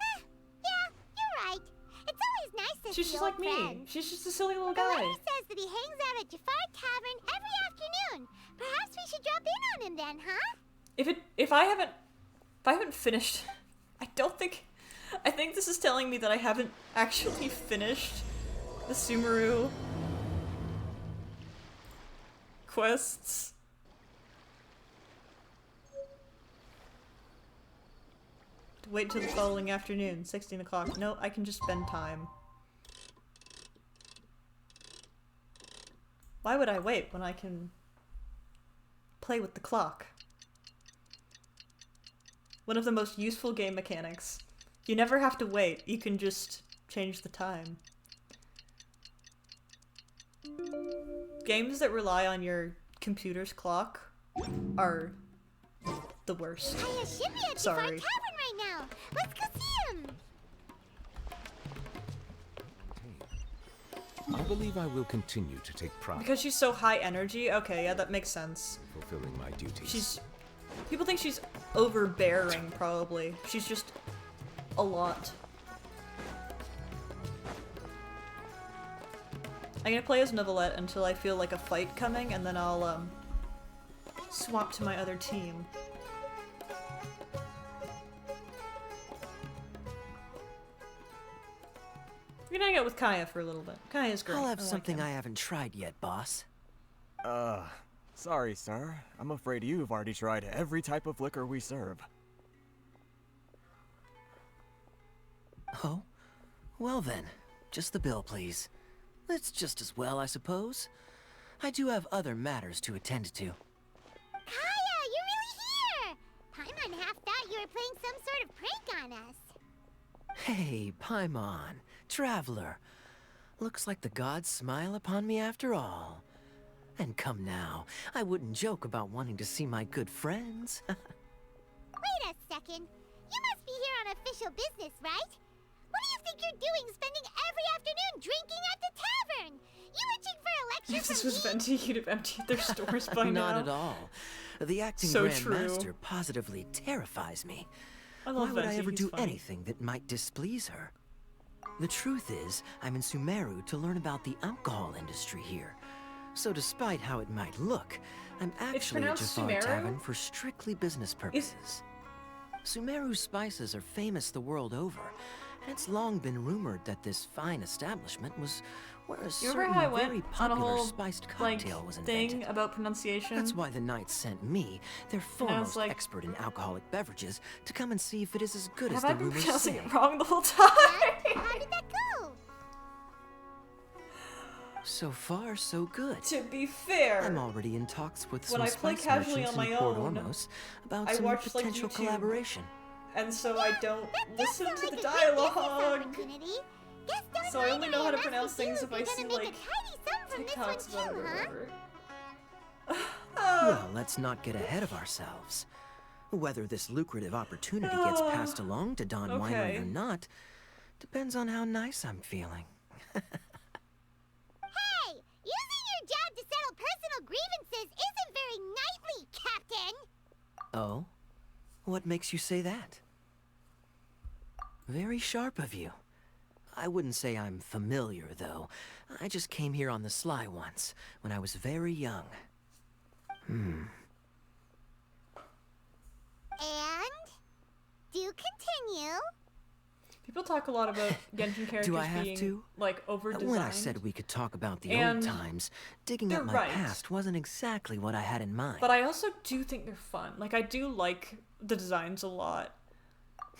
Yeah, you're right. It's always nice to She's see just old like me. friends. She's just a silly little The guy. letter says that he hangs out at Jafar Tavern every afternoon. Perhaps we should drop in on him then, huh? If I haven't finished, I think this is telling me that I haven't actually finished the Sumeru quests. Wait till the following afternoon, 16 o'clock. No, I can just spend time. Why would I wait when I can play with the clock? One of the most useful game mechanics. You never have to wait, you can just change the time. Games that rely on your computer's clock are the worst. Kaya should be at Jafar Sorry. Tavern right now. Let's go see him. I believe I will continue to take pride Because she's so high energy? Okay, yeah, that makes sense. in fulfilling my duties. People think she's overbearing, probably. She's just a lot. I'm gonna play as Neuvillette until I feel like a fight coming, and then I'll, swap to my other team. We're gonna hang out with Kaya for a little bit. Kaya's great. I'll have I like something him. I haven't tried yet, boss. Sorry, sir. I'm afraid you've already tried every type of liquor we serve. Oh? Well then, just the bill, please. It's just as well, I suppose. I do have other matters to attend to. Kaya, you're really here. Paimon half thought you were playing some sort of prank on us. Hey, Paimon. traveler. Looks like the gods smile upon me after all. And come now, I wouldn't joke about wanting to see my good friends. Wait a second. You must be here on official business, right? What do you think you're doing spending every afternoon drinking at the tavern? You itching for a lecture If this from was me? Venti, you'd have emptied their stores by now. Not at all. The acting So grandmaster true. positively terrifies me. I love Why would I Venti, ever he's do funny. anything that might displease her? The truth is, I'm in Sumeru to learn about the alcohol industry here. So despite how it might look, I'm actually at pronounced Jafar Sumeru? Tavern for strictly business purposes. Sumeru's spices are famous the world over, and it's long been rumored that this fine establishment was where a You certain remember how I very went on a popular whole spiced like cocktail was thing invented. about pronunciation? That's why the knights sent me, their I was foremost like, expert in alcoholic beverages, to come and see if it is as good as have I the been rumors pronouncing say. it wrong the whole time? How did that go? So far, so good. To be fair, I'm already in talks with when some I play spice casually merchants on in my Port own, Ormos about I some watch, like, potential YouTube. collaboration. and so I don't That does listen sound to like the a great business dialogue. opportunity. Guess Don So I only know how to Winery pronounce asked you things if I you're see, gonna make like, a tidy sum from this one TikToks about it too, or huh? whatever. Well, let's not get ahead of ourselves. Whether this lucrative opportunity gets passed along to Don Winery okay. or not depends on how nice I'm feeling. Hey, using your job to settle personal grievances isn't very knightly, Captain. Oh? What makes you say that? Very sharp of you. I wouldn't say I'm familiar, though. I just came here on the sly once, when I was very young. And do continue. People talk a lot about Genshin characters Do I have being to? like over-designed. When I said we could talk about the And old times, digging they're up my right. past wasn't exactly what I had in mind. But I also do think they're fun. Like, I do like the designs a lot.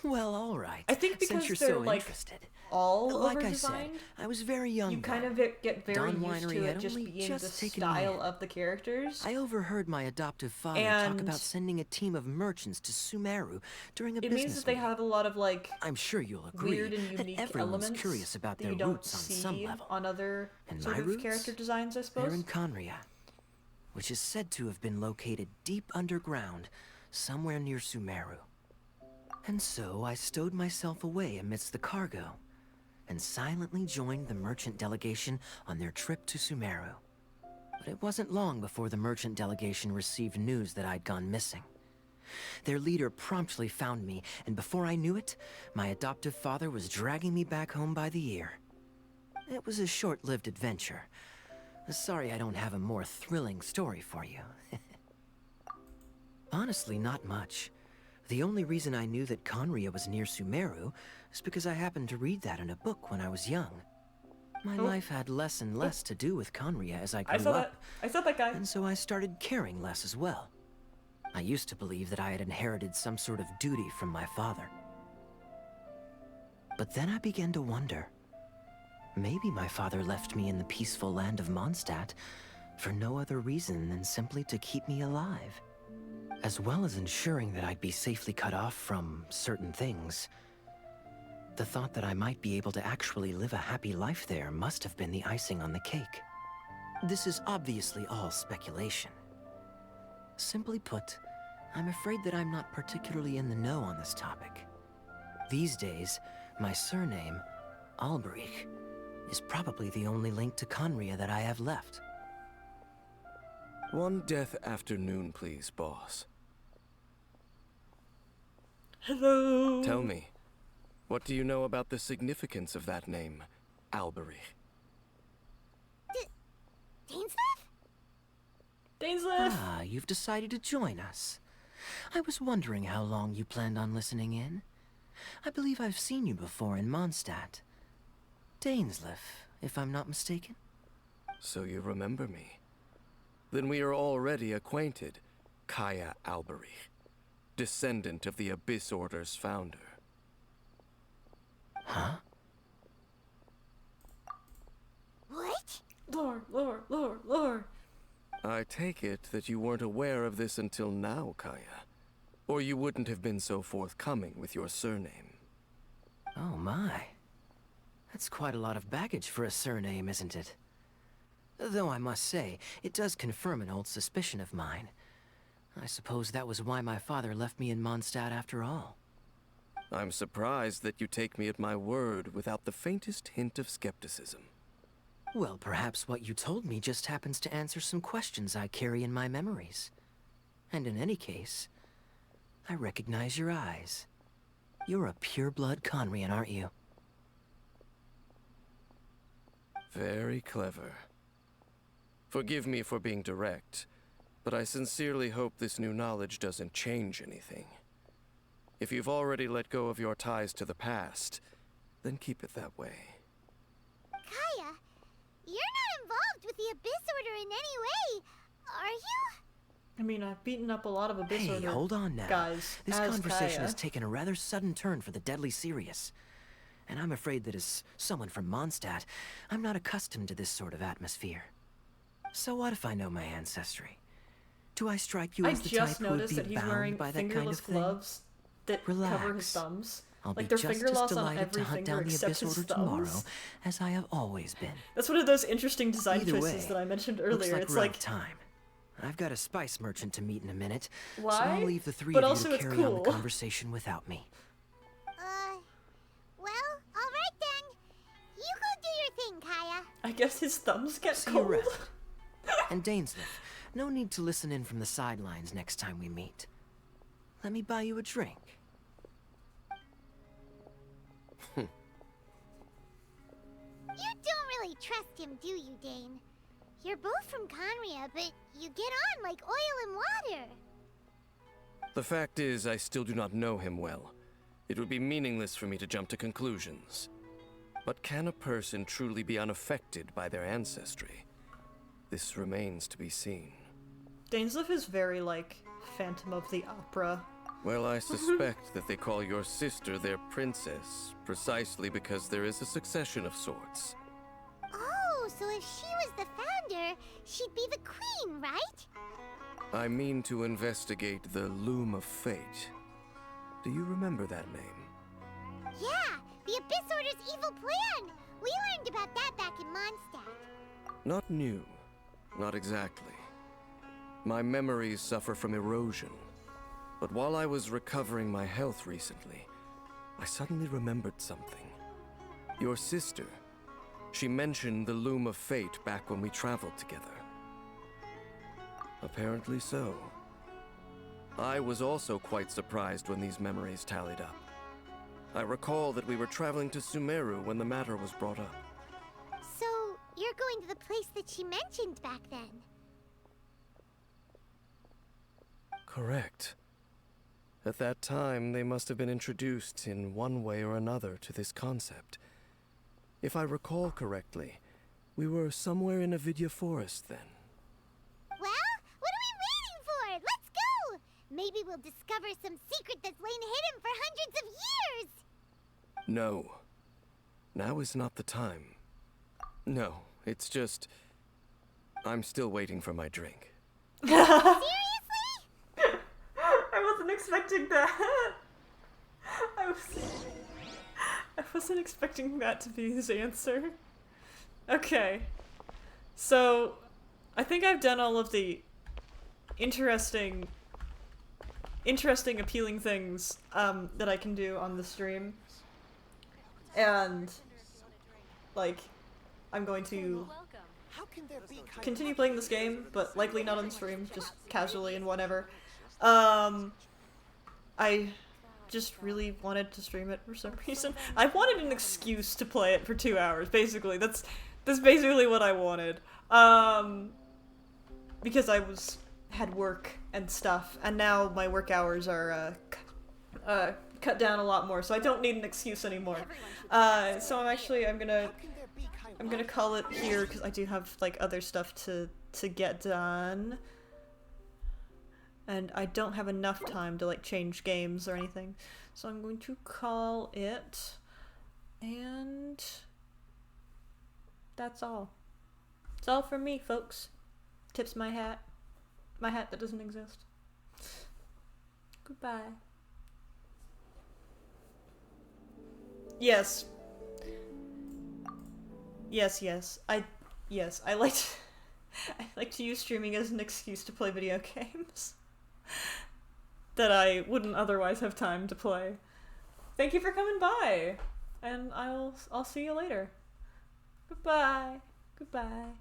Well, all right. I think because since you're they're, so like, interested. all Like I over-designed, said, I was very young you kind then. of get very Don used Winery to had it just only being just the taken me style in. of the characters. I overheard my adoptive father talk And about sending a team of merchants to Sumeru during a It business means that they meeting. have a lot of, like, I'm sure you'll agree weird and that unique everyone's elements curious about that their you don't roots on see some level. on other And sort my of roots? character designs, I They're suppose. in Conria, which is said to have been located deep underground, somewhere near Sumeru. And so I stowed myself away amidst the cargo, and silently joined the merchant delegation on their trip to Sumeru. But it wasn't long before the merchant delegation received news that I'd gone missing. Their leader promptly found me, and before I knew it, my adoptive father was dragging me back home by the ear. It was a short-lived adventure. Sorry I don't have a more thrilling story for you. Honestly, not much. The only reason I knew that Conria was near Sumeru is because I happened to read that in a book when I was young. My life had less and less to do with Conria as I I grew saw up, that. I saw that guy. and so I started caring less as well. I used to believe that I had inherited some sort of duty from my father. But then I began to wonder. Maybe my father left me in the peaceful land of Mondstadt for no other reason than simply to keep me alive. As well as ensuring that I'd be safely cut off from certain things. The thought that I might be able to actually live a happy life there must have been the icing on the cake. This is obviously all speculation. Simply put, I'm afraid that I'm not particularly in the know on this topic. These days, my surname, Alberich, is probably the only link to Conria that I have left. One death afternoon, please, boss. Hello. Tell me, what do you know about the significance of that name, Alberich? Dainsleif? Dainsleif. Ah, you've decided to join us. I was wondering how long you planned on listening in. I believe I've seen you before in Mondstadt. Dainsleif, if I'm not mistaken. So you remember me. Then we are already acquainted, Kaya Alberich, descendant of the Abyss Order's founder. Huh? What? Lore. I take it that you weren't aware of this until now, Kaya. Or you wouldn't have been so forthcoming with your surname. Oh my. That's quite a lot of baggage for a surname, isn't it? Though I must say, it does confirm an old suspicion of mine. I suppose that was why my father left me in Mondstadt after all. I'm surprised that you take me at my word without the faintest hint of skepticism. Well, perhaps what you told me just happens to answer some questions I carry in my memories. And in any case, I recognize your eyes. You're a pure-blood Conrian, aren't you? Very clever. Forgive me for being direct, but I sincerely hope this new knowledge doesn't change anything. If you've already let go of your ties to the past, then keep it that way. Kaya, you're not involved with the Abyss Order in any way, are you? I mean, I've beaten up a lot of Abyss Hey, Order hold on now. guys This as conversation Kaya. has taken a rather sudden turn for the deadly serious. And I'm afraid that as someone from Mondstadt, I'm not accustomed to this sort of atmosphere. So what if I know my ancestry? Do I strike you I as the just type who would noticed be that he's bound wearing by that kind fingerless of thing? gloves that cover his Relax. thumbs. I'll Like, be they're just as fingerless on delighted to every hunt finger down the except Abyss his Order tomorrow, thumbs. as I have always been. That's one of those interesting design Either choices way, that I mentioned looks earlier. like It's we're out like, of time. I've got a spice merchant to meet in a minute, so why? I'll leave the three But of you also to it's carry on the cool. conversation without me. Well, alright then. You go do your thing, Kaya. I guess his thumbs get See you cold. around. And Dainsmith, no need to listen in from the sidelines next time we meet. Let me buy you a drink. You don't really trust him, do you, Dane? You're both from Conria, but you get on like oil and water. The fact is, I still do not know him well. It would be meaningless for me to jump to conclusions. But can a person truly be unaffected by their ancestry? This remains to be seen. Dainsleif is very, like, Phantom of the Opera. Well, I suspect that they call your sister their princess, precisely because there is a succession of sorts. Oh, so if she was the founder, she'd be the queen, right? I mean to investigate the Loom of Fate. Do you remember that name? Yeah, the Abyss Order's evil plan. We learned about that back in Mondstadt. Not new. Not exactly. My memories suffer from erosion. But while I was recovering my health recently, I suddenly remembered something. Your sister. She mentioned the Loom of Fate back when we traveled together. Apparently so. I was also quite surprised when these memories tallied up. I recall that we were traveling to Sumeru when the matter was brought up. So, you're going to the place that she mentioned back then? Correct. At that time, they must have been introduced in one way or another to this concept. If I recall correctly, we were somewhere in Avidya Forest then. Well, what are we waiting for? Let's go! Maybe we'll discover some secret that's lain hidden for hundreds of years! No. Now is not the time. No, it's just... I'm still waiting for my drink. Seriously? I wasn't expecting that. I wasn't expecting that to be his answer. Okay. So, I think I've done all of the interesting appealing things that I can do on the stream. And, like, I'm going to continue playing this game, but likely not on stream, just casually and whatever. I just really wanted to stream it for some reason. I wanted an excuse to play it for 2 hours, basically. That's basically what I wanted. Because I had work and stuff, and now my work hours are, cut down a lot more, so I don't need an excuse anymore. So I'm gonna call it here, because I do have, like, other stuff to get done. And I don't have enough time to, like, change games or anything. So I'm going to call it, and that's all. It's all from me, folks. Tips my hat. My hat that doesn't exist. Goodbye. Yes. Yes, I like to use streaming as an excuse to play video games that I wouldn't otherwise have time to play. Thank you for coming by, and I'll see you later. Goodbye. Goodbye.